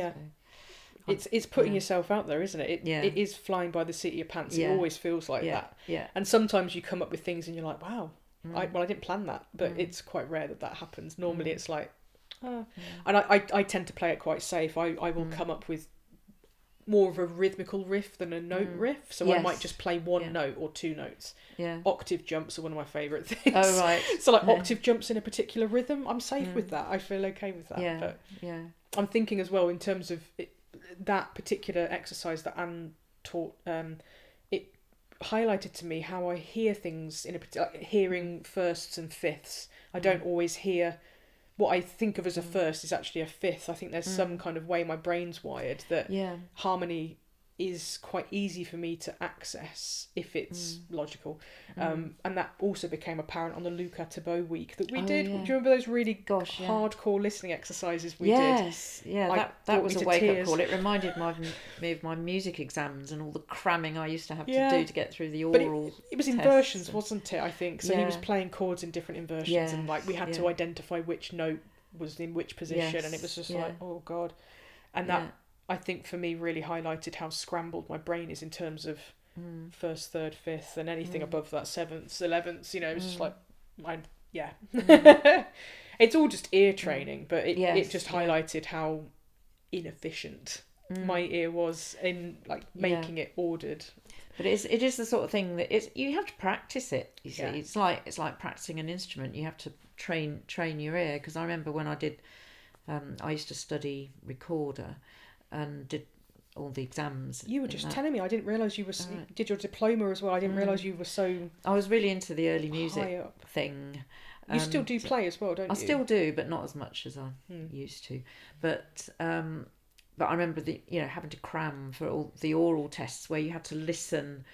It's putting yourself out there, isn't it? It is flying by the seat of your pants. It always feels like that. And sometimes you come up with things and you're like, wow, I didn't plan that, but it's quite rare that happens. Normally it's like, and I tend to play it quite safe. I will come up with more of a rhythmical riff than a note riff, so I might just play one note or two notes. Octave jumps are one of my favourite things. Oh right. So like octave jumps in a particular rhythm, I'm safe with that. I feel okay with that. But I'm thinking as well in terms of that particular exercise that Anne taught. It highlighted to me how I hear things in a particular, like hearing firsts and fifths. I don't always hear. What I think of as a first is actually a fifth. I think there's some kind of way my brain's wired that harmony is quite easy for me to access if it's logical. And that also became apparent on the Luca Tabot week that we did. Do you remember those really hardcore listening exercises we did? Yes, that was a wake-up call. It reminded me of my music exams and all the cramming I used to have to do to get through the oral. But it was inversions, wasn't it, I think? So he was playing chords in different inversions, and like we had to identify which note was in which position, and it was just like, oh God. And that, I think, for me really highlighted how scrambled my brain is in terms of first, third, fifth, and anything above that, seventh, 11th, it's just like, it's all just ear training, but it just highlighted how inefficient my ear was in like making it ordered. But it is the sort of thing that you have to practice it. You see, it's like practicing an instrument. You have to train your ear. Because I remember when I did, I used to study recorder, and did all the exams. You were just telling me. I didn't realise you did your diploma as well. I didn't realise you were so. I was really into the early music thing. You still do play as well, don't you? I still do, but not as much as I used to. But I remember having to cram for all the oral tests where you had to listen,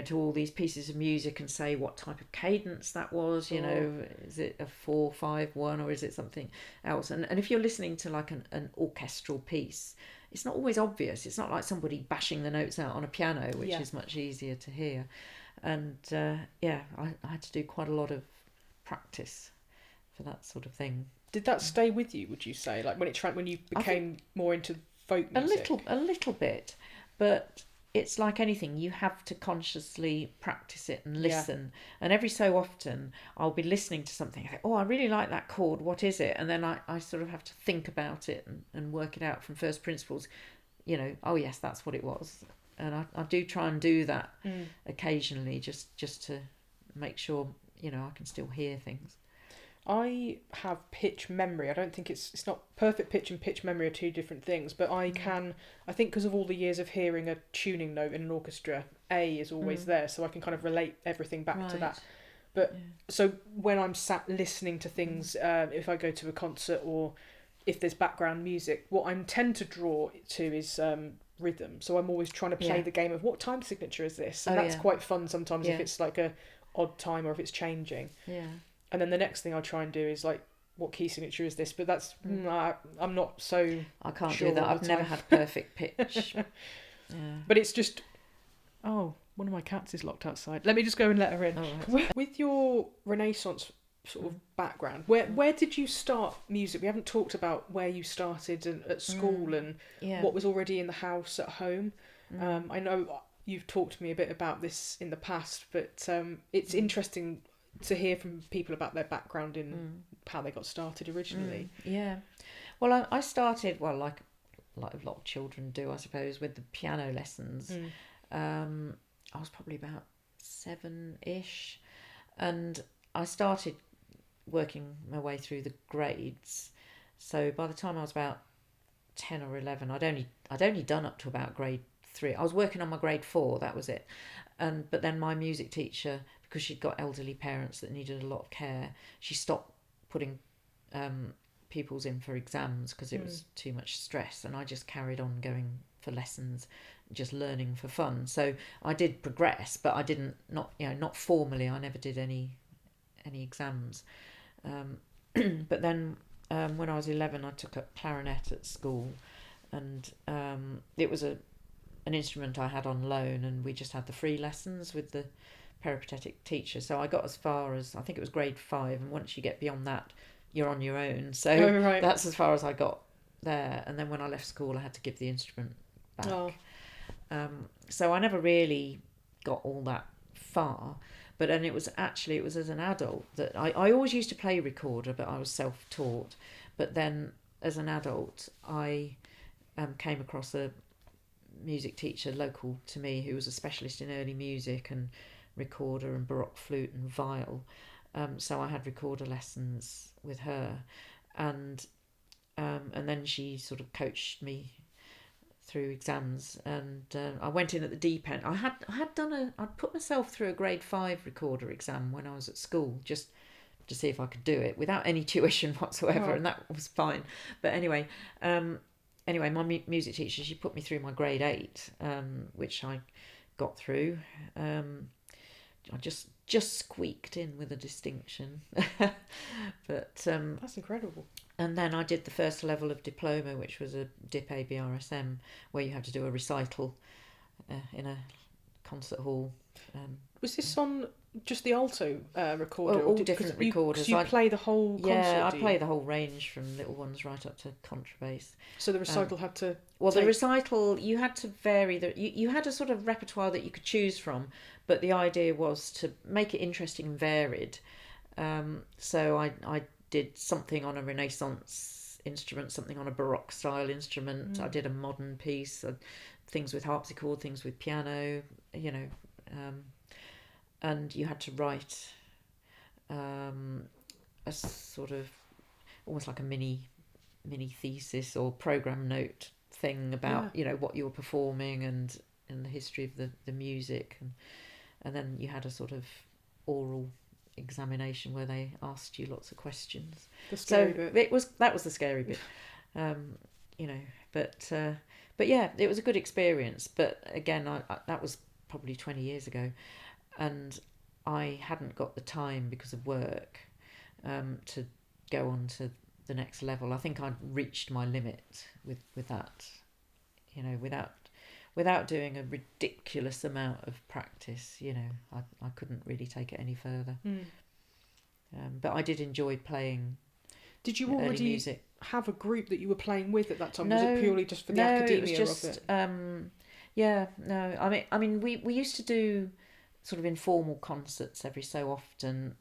to all these pieces of music and say what type of cadence that was. Is it a 4-5-1 or is it something else? And if you're listening to like an orchestral piece, it's not always obvious. It's not like somebody bashing the notes out on a piano, which is much easier to hear. And I had to do quite a lot of practice for that sort of thing. Did that stay with you, would you say, like when you became more into folk music? A little bit, but it's like anything, you have to consciously practice it and listen. And every so often I'll be listening to something, I think, oh, I really like that chord, what is it? And then I sort of have to think about it and work it out from first principles. Oh yes, that's what it was. And I do try and do that occasionally, just to make sure I can still hear things. I have pitch memory. I don't think it's not perfect pitch and pitch memory are two different things, but I think because of all the years of hearing a tuning note in an orchestra, A is always there, so I can kind of relate everything back to that. But so when I'm sat listening to things, if I go to a concert or if there's background music, what I tend to draw to is rhythm. So I'm always trying to play the game of what time signature is this, and that's quite fun sometimes if it's like a odd time or if it's changing. Yeah. And then the next thing I try and do is like, what key signature is this? But that's I'm not so. I can't sure do that. I've never had perfect pitch. But it's just. Oh, one of my cats is locked outside. Let me just go and let her in. Right. With your Renaissance sort of background, where did you start music? We haven't talked about where you started at school and what was already in the house at home. I know you've talked to me a bit about this in the past, but it's interesting to hear from people about their background in how they got started originally. Yeah. Well, I started, like a lot of children do, I suppose, with the piano lessons. I was probably about 7-ish, and I started working my way through the grades. So by the time I was about 10 or 11, I'd only done up to about grade 3. I was working on my grade 4, that was it. But then my music teacher, because she'd got elderly parents that needed a lot of care, she stopped putting pupils in for exams because it was too much stress, and I just carried on going for lessons, just learning for fun. So I did progress, but I didn't, not formally. I never did any exams. But then when I was 11, I took up clarinet at school, and it was an instrument I had on loan, and we just had the free lessons with the peripatetic teacher. So I got as far as, I think it was grade 5, and once you get beyond that, you're on your own. So that's as far as I got there. And then when I left school, I had to give the instrument back. So I never really got all that far. But then it was as an adult that I always used to play recorder, but I was self-taught. But then as an adult, I came across a music teacher local to me who was a specialist in early music and recorder and baroque flute and viol. So I had recorder lessons with her, and then she sort of coached me through exams, and I went in at the deep end. I'd put myself through a grade 5 recorder exam when I was at school, just to see if I could do it without any tuition whatsoever, and that was fine. But anyway, my music teacher, she put me through my grade 8, which I got through. I just squeaked in with a distinction, but that's incredible. And then I did the first level of diploma, which was a DIP ABRSM, where you have to do a recital in a concert hall. Was this on just the alto recorder? All different recorders. You play the whole concert? Yeah, I play the whole range from little ones right up to contrabass. So the recital had to... the recital, you had to vary. You had a sort of repertoire that you could choose from, but the idea was to make it interesting and varied. So I did something on a Renaissance instrument, something on a Baroque style instrument. I did a modern piece, things with harpsichord, things with piano, and you had to write a sort of almost like a mini thesis or program note thing about what you were performing and the history of the music, and then you had a sort of oral examination where they asked you lots of questions. The scary bit. That was the scary bit. But yeah, it was a good experience. But again, I that was probably 20 years ago, and I hadn't got the time because of work to go on to the next level. I think I'd reached my limit with that, without doing a ridiculous amount of practice. I couldn't really take it any further. But I did enjoy playing. Did you already music. Have a group that you were playing with at that time? No, was it purely just for the academia it was just, of it? I mean, we used to do sort of informal concerts every so often.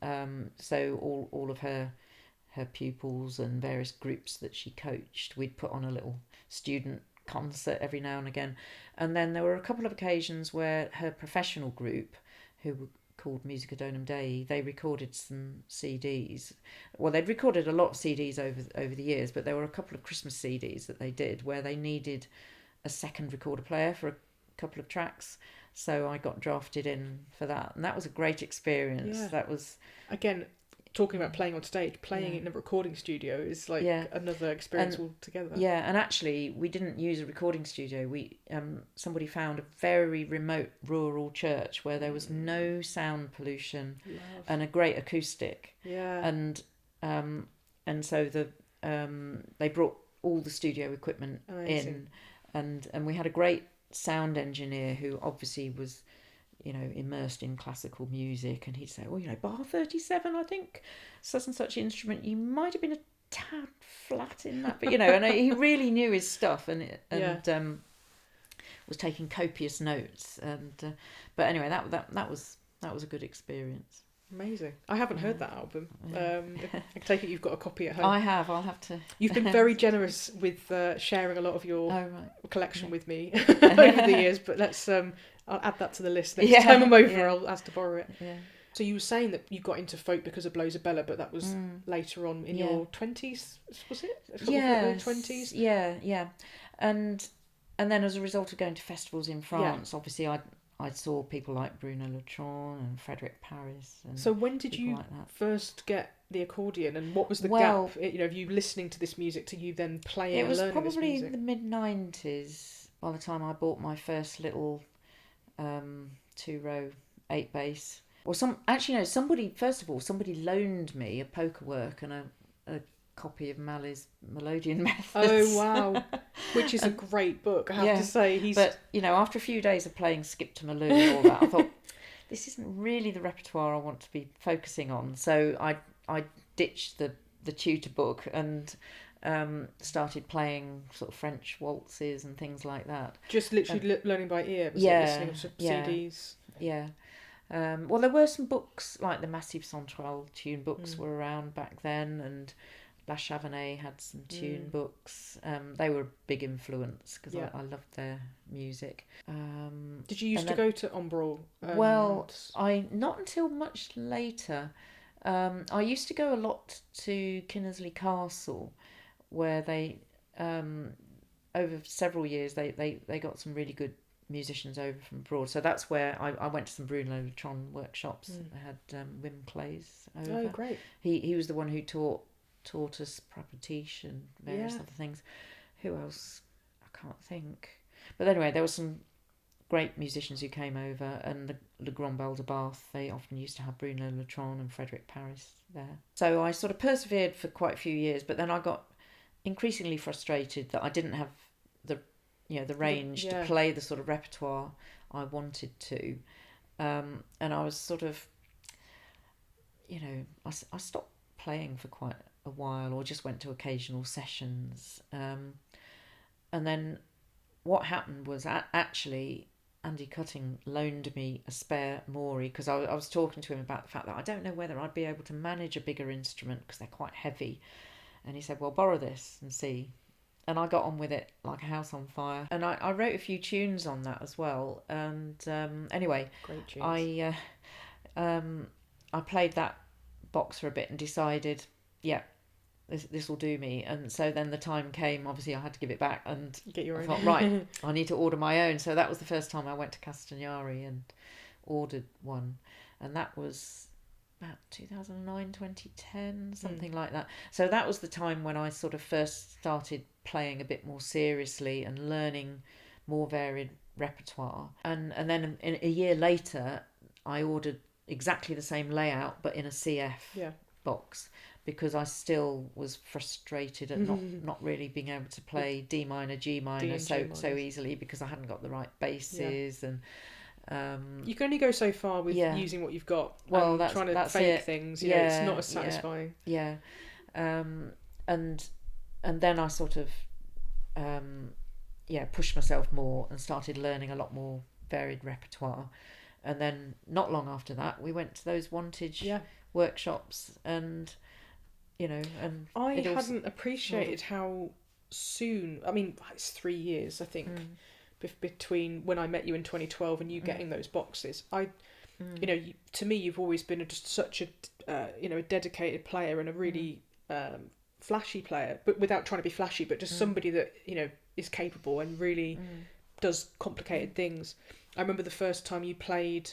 So all of her pupils and various groups that she coached, we'd put on a little student concert every now and again. And then there were a couple of occasions where her professional group, who were called Musica Donum Dei, they recorded some CDs. Well, they'd recorded a lot of CDs over the years, but there were a couple of Christmas CDs that they did where they needed a second recorder player for a couple of tracks. So I got drafted in for that, and that was a great experience. Yeah. That was, again, talking about playing on stage, playing in a recording studio is like another experience altogether. Yeah, and actually we didn't use a recording studio. We somebody found a very remote rural church where there was no sound pollution and a great acoustic. Yeah. And so they brought all the studio equipment in, and we had a great sound engineer who obviously was, you know, immersed in classical music, and he'd say, well, you know, bar 37, I think such and such instrument, you might have been a tad flat in that, but you know, and he really knew his stuff, and was taking copious notes, and but anyway, that was a good experience. Amazing. I haven't heard that album. I take it you've got a copy at home. I have. I'll have to. You've been very generous with sharing a lot of your collection with me over the years, but let's I'll add that to the list next time I'm over. I'll ask to borrow it. Yeah. So you were saying that you got into folk because of Blowzabella, but that was later on in your 20s, was it? Yeah, 20s. Yeah. And then as a result of going to festivals in France, obviously I saw people like Bruno Latron and Frédéric Paris. And so when did you first get the accordion, and what was the gap? You know, of you listening to this music to you then playing and learning this music? It was probably the mid-90s by the time I bought my first little 2-row 8-bass. Well, somebody loaned me a pokerwork and a copy of Malley's Melodeon Methods. Oh wow, which is a great book, I have to say. But you know, after a few days of playing Skip to Maloo and all that, I thought this isn't really the repertoire I want to be focusing on. So I ditched the tutor book and started playing sort of French waltzes and things like that. Just literally learning by ear, listening to CDs. Yeah. Well, there were some books like the Massive Central tune books were around back then, and La Chavanais had some tune books. They were a big influence because I loved their music. Did you used to go to Ombrol? Well, not until much later. I used to go a lot to Kinnersley Castle, where they over several years they got some really good musicians over from abroad. So that's where I went to some Bruno Latron workshops. I had Wim Clays over. Oh, great. He was the one who taught us Prapatique and various other things. Who else? I can't think. But anyway, there were some great musicians who came over, and the Grand Bal de Bath, they often used to have Bruno Latron and Frédéric Paris there. So I sort of persevered for quite a few years, but then I got increasingly frustrated that I didn't have the range to play the sort of repertoire I wanted to, and I was sort of, I stopped playing for quite a while, or just went to occasional sessions, and then what happened was actually Andy Cutting loaned me a spare Maury, because I was talking to him about the fact that I don't know whether I'd be able to manage a bigger instrument because they're quite heavy, and he said, well, borrow this and see. And I got on with it like a house on fire. And I wrote a few tunes on that as well. And anyway, great tunes. I played that box for a bit and decided, this will do me. And so then the time came, obviously I had to give it back, and get your own. I thought, right, I need to order my own. So that was the first time I went to Castagnari and ordered one. And that was about 2009, 2010, something like that. So that was the time when I sort of first started playing a bit more seriously and learning more varied repertoire. And then a year later, I ordered exactly the same layout, but in a CF box, because I still was frustrated at not really being able to play D minor, G minor so easily, because I hadn't got the right basses and. You can only go so far with using what you've got. Well, that's trying to fake things. It's not as satisfying. Yeah. And then I sort of pushed myself more and started learning a lot more varied repertoire. And then not long after that, we went to those Wantage workshops, and and I hadn't appreciated how soon. I mean, it's 3 years, I think. Between when I met you in 2012 and you getting those boxes, you know, to me, you've always been just such a, a dedicated player and a really flashy player, but without trying to be flashy, but just somebody that, is capable and really does complicated things. I remember the first time you played,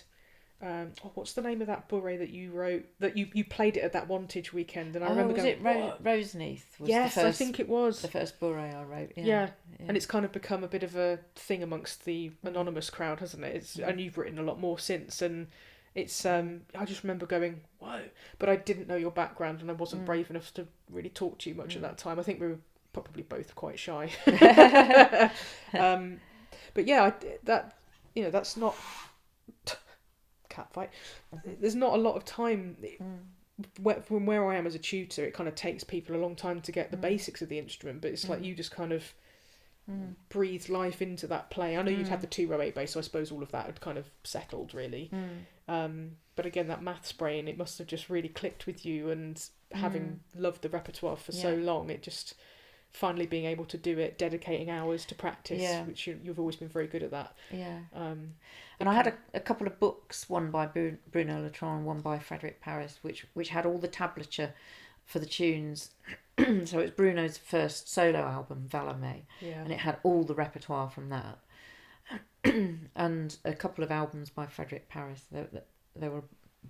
what's the name of that bourrée that you wrote, that you played it at that Wantage weekend, and I remember was going, it Roseneath? Yes, I think it was. The first bourrée I wrote, yeah. And it's kind of become a bit of a thing amongst the anonymous crowd, hasn't it? And you've written a lot more since, and it's I just remember going, whoa, but I didn't know your background, and I wasn't brave enough to really talk to you much at that time. I think we were probably both quite shy. But yeah, that's not cat fight. There's not a lot of time. From where I am as a tutor, it kind of takes people a long time to get the basics of the instrument, but it's like you just kind of breathed life into that play. I know you'd had the 2-row-8 bass, so I suppose all of that had kind of settled really. But again, that maths brain, it must have just really clicked with you, and having loved the repertoire for so long, it just finally being able to do it, dedicating hours to practice, which you've always been very good at that. And I had a couple of books, one by Bruno Latran, one by Frédéric Paris, which had all the tablature for the tunes. So it was Bruno's first solo album, Valamé, and it had all the repertoire from that. And a couple of albums by Frédéric Paris. There were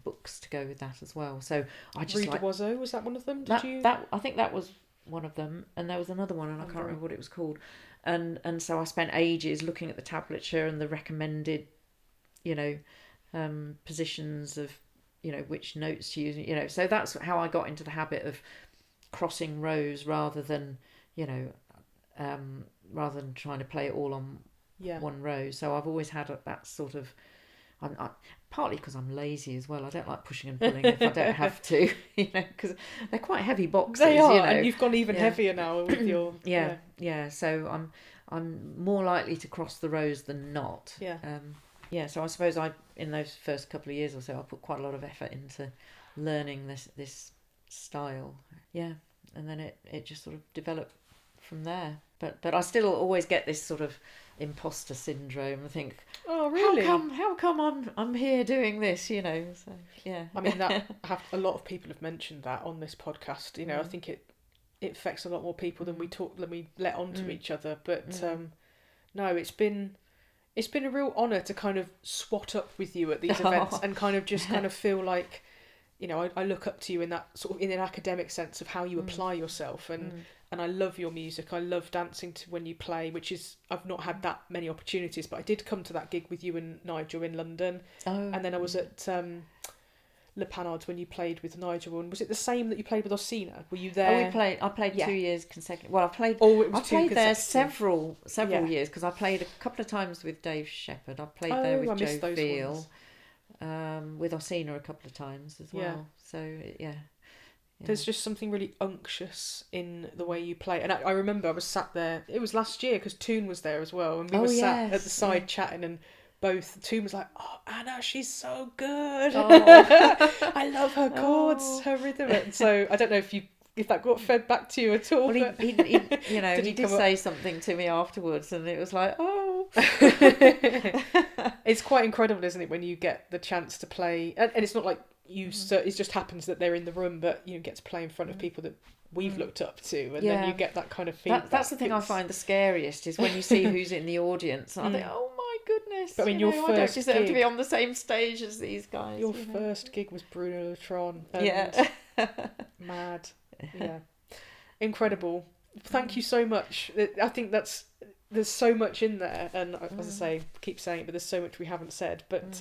books to go with that as well. So I just was that one of them? I think that was one of them, and there was another one, and I can't remember what it was called. And so I spent ages looking at the tablature and the recommended, positions of, which notes to use. So that's how I got into the habit of crossing rows rather than trying to play it all on one row. So I've always had that sort of. I partly because I'm lazy as well. I don't like pushing and pulling if I don't have to, because they're quite heavy boxes. They are, and you've gone even heavier now with your. So I'm more likely to cross the rows than not. So I suppose in those first couple of years or so, I put quite a lot of effort into learning this style. And then it just sort of developed from there. But I still always get this sort of imposter syndrome. I think, oh really? How come I'm here doing this? So I mean, a lot of people have mentioned that on this podcast. I think it affects a lot more people than we let on to each other. But no, it's been a real honour to kind of swat up with you at these events and kind of just kind of feel like, I look up to you in that sort of in an academic sense of how you apply yourself, and I love your music. I love dancing to when you play, which is, I've not had that many opportunities, but I did come to that gig with you and Nigel in London. And then I was at Le Panards when you played with Nigel, and was it the same that you played with Oscina? Were you there? I played 2 years consecutive. Well, I played there several years, because I played a couple of times with Dave Shepherd. I played there with Joe Veal, with Oscina a couple of times as well. So there's just something really unctuous in the way you play. And I remember I was sat there, it was last year, because Toon was there as well, and we were sat at the side chatting, and both Toon was like, "Oh, Anna, she's so good. I love her chords, her rhythm." And so I don't know if that got fed back to you at all. Well, he did say something to me afterwards, and it was like, oh. It's quite incredible, isn't it, when you get the chance to play, and it's not like it just happens that they're in the room, but you get to play in front of people that we've looked up to, and then you get that kind of feedback. That's the thing I find the scariest, is when you see who's in the audience, and I think, oh my goodness, but I mean, your first I don't deserve to be on the same stage as these guys. Your first gig was Bruno Latran, and mad. Incredible. Thank you so much. I think there's so much in there, and as I say, keep saying it, but there's so much we haven't said, but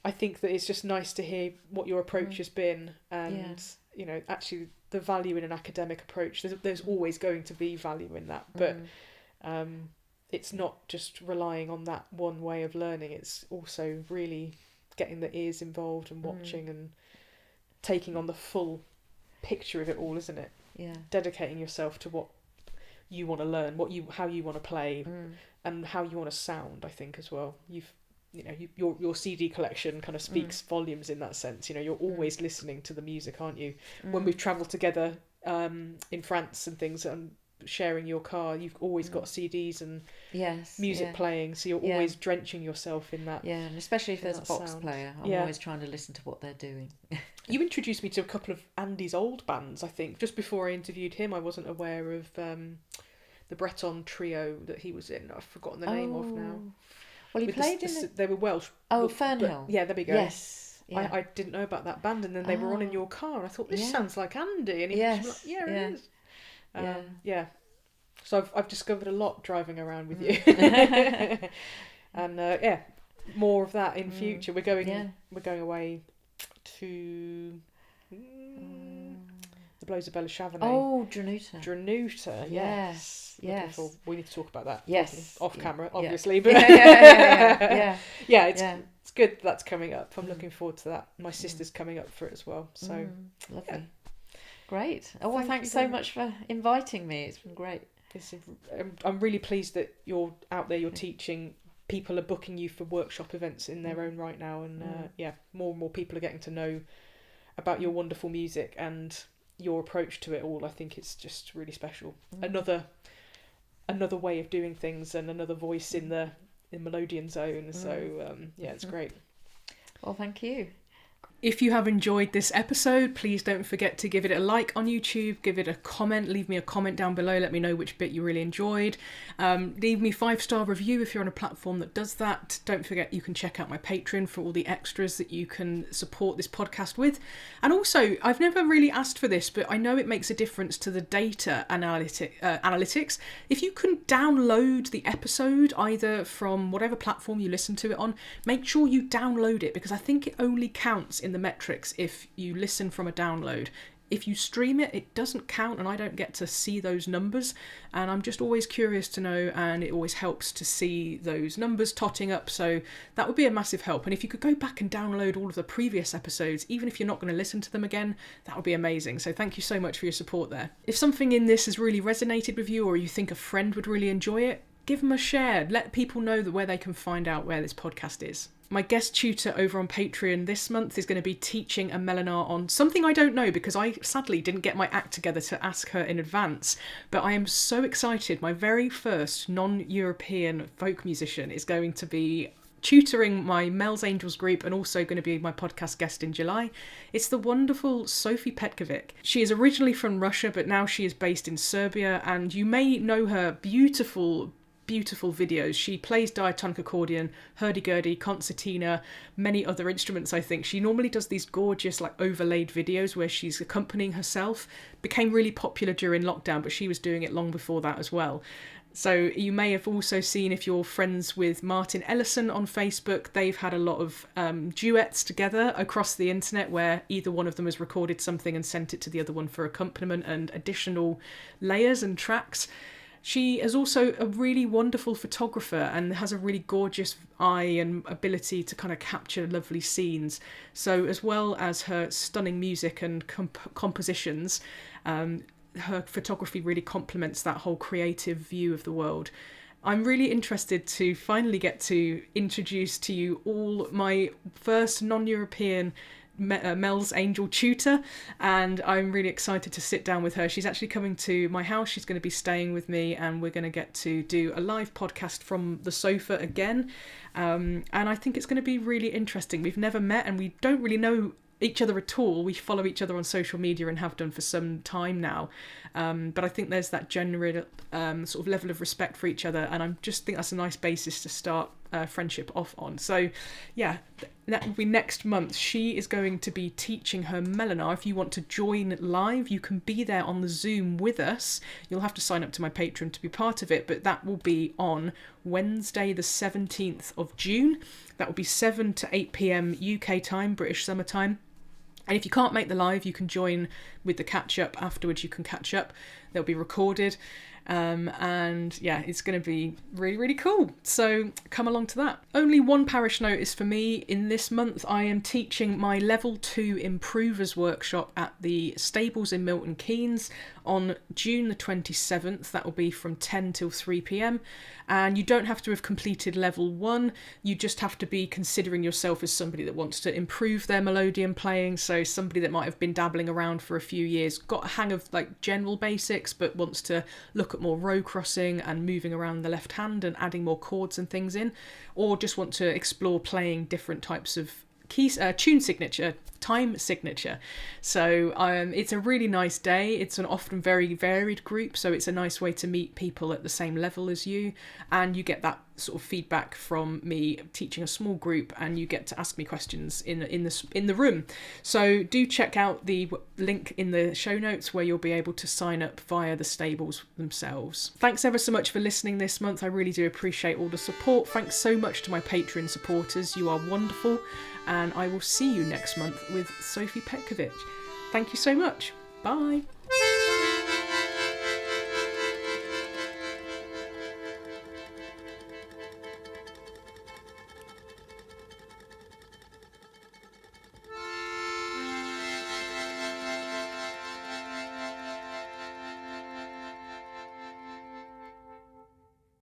I think that it's just nice to hear what your approach has been, and actually the value in an academic approach. There's always going to be value in that, but it's not just relying on that one way of learning. It's also really getting the ears involved and watching and taking on the full picture of it all, isn't it? Dedicating yourself to what you want to learn, how you want to play, and how you want to sound. I think as well, your CD collection kind of speaks volumes in that sense. You're always listening to the music, aren't you? When we've travelled together in France and things, and sharing your car, you've always got CDs and music playing, so you're always drenching yourself in that. Yeah, and especially if there's a box sound. player, I'm always trying to listen to what they're doing. You introduced me to a couple of Andy's old bands, I think. Just before I interviewed him, I wasn't aware of the Breton trio that he was in. I've forgotten the name of now. Well, he played they were Welsh. Fernhill. Yeah, there we go. Yes. Yeah. I didn't know about that band, and then they were on in your car, and I thought, this sounds like Andy. And he was like, it is. So I've discovered a lot driving around with you. And more of that in future. We're going away to the Blowzabella Chavanay. Oh, Dranuta, yes. We need to talk about that. Yes. Off camera, obviously. But it's good that's coming up. I'm looking forward to that. My sister's coming up for it as well. So lovely. Yeah. Great. Oh, well, thanks so much for inviting me. It's been great. I'm really pleased that you're out there, you're teaching. People are booking you for workshop events in their own right now, and more and more people are getting to know about your wonderful music and your approach to it all. I think it's just really special. Another way of doing things and another voice in the Melodeon zone. So it's great. Well, thank you. If you have enjoyed this episode, please don't forget to give it a like on YouTube, give it a comment, leave me a comment down below, let me know which bit you really enjoyed. Leave me 5-star review if you're on a platform that does that. Don't forget you can check out my Patreon for all the extras that you can support this podcast with. And also, I've never really asked for this, but I know it makes a difference to the data analytics. If you can download the episode either from whatever platform you listen to it on, make sure you download it, because I think it only counts in the metrics if you listen from a download. If you stream it, it doesn't count, and I don't get to see those numbers, and I'm just always curious to know, and it always helps to see those numbers totting up, so that would be a massive help. And if you could go back and download all of the previous episodes, even if you're not going to listen to them again, that would be amazing. So thank you so much for your support there. If something in this has really resonated with you, or you think a friend would really enjoy it, give them a share. Let people know where they can find out where this podcast is. My guest tutor over on Patreon this month is going to be teaching a Melinar on something I don't know, because I sadly didn't get my act together to ask her in advance. But I am so excited. My very first non-European folk musician is going to be tutoring my Mel's Angels group and also going to be my podcast guest in July. It's the wonderful Sophie Petkovic. She is originally from Russia, but now she is based in Serbia, and you may know her beautiful videos. She plays diatonic accordion, hurdy-gurdy, concertina, many other instruments, I think. She normally does these gorgeous overlaid videos where she's accompanying herself. Became really popular during lockdown, but she was doing it long before that as well. So you may have also seen, if you're friends with Martin Ellison on Facebook, they've had a lot of duets together across the internet where either one of them has recorded something and sent it to the other one for accompaniment and additional layers and tracks. She is also a really wonderful photographer and has a really gorgeous eye and ability to kind of capture lovely scenes. So as well as her stunning music and compositions, her photography really complements that whole creative view of the world. I'm really interested to finally get to introduce to you all my first non-European Mel's Angel tutor, and I'm really excited to sit down with her. She's actually coming to my house. She's going to be staying with me, and we're going to get to do a live podcast from the sofa again, and I think it's going to be really interesting. We've never met and we don't really know each other at all. We follow each other on social media and have done for some time now, but I think there's that general sort of level of respect for each other, and I just think that's a nice basis to start friendship off on. So yeah, that will be next month. She is going to be teaching her Melinar. If you want to join live, you can be there on the Zoom with us. You'll have to sign up to my Patreon to be part of it, but that will be on Wednesday the 17th of June. That will be 7 to 8 p.m. UK time, British summer time. And if you can't make the live, you can join with the catch-up afterwards. You can catch up. They'll be recorded. And yeah, it's going to be really, really cool. So come along to that. Only one parish notice for me. In this month, I am teaching my level 2 improvers workshop at the stables in Milton Keynes on June the 27th. That will be from 10 till 3 p.m. And you don't have to have completed level 1. You just have to be considering yourself as somebody that wants to improve their Melodeon playing. So somebody that might have been dabbling around for a few years, got a hang of like general basics, but wants to look at more row crossing and moving around the left hand and adding more chords and things in, or just want to explore playing different types of keys, tune signature, time signature. So it's a really nice day. It's an often very varied group, so it's a nice way to meet people at the same level as you, and you get that sort of feedback from me teaching a small group, and you get to ask me questions in the room. So do check out the link in the show notes where you'll be able to sign up via the stables themselves. Thanks ever so much for listening this month. I really do appreciate all the support. Thanks so much to my Patreon supporters. You are wonderful, and I will see you next month with Sophie Petkovic. Thank you so much. Bye.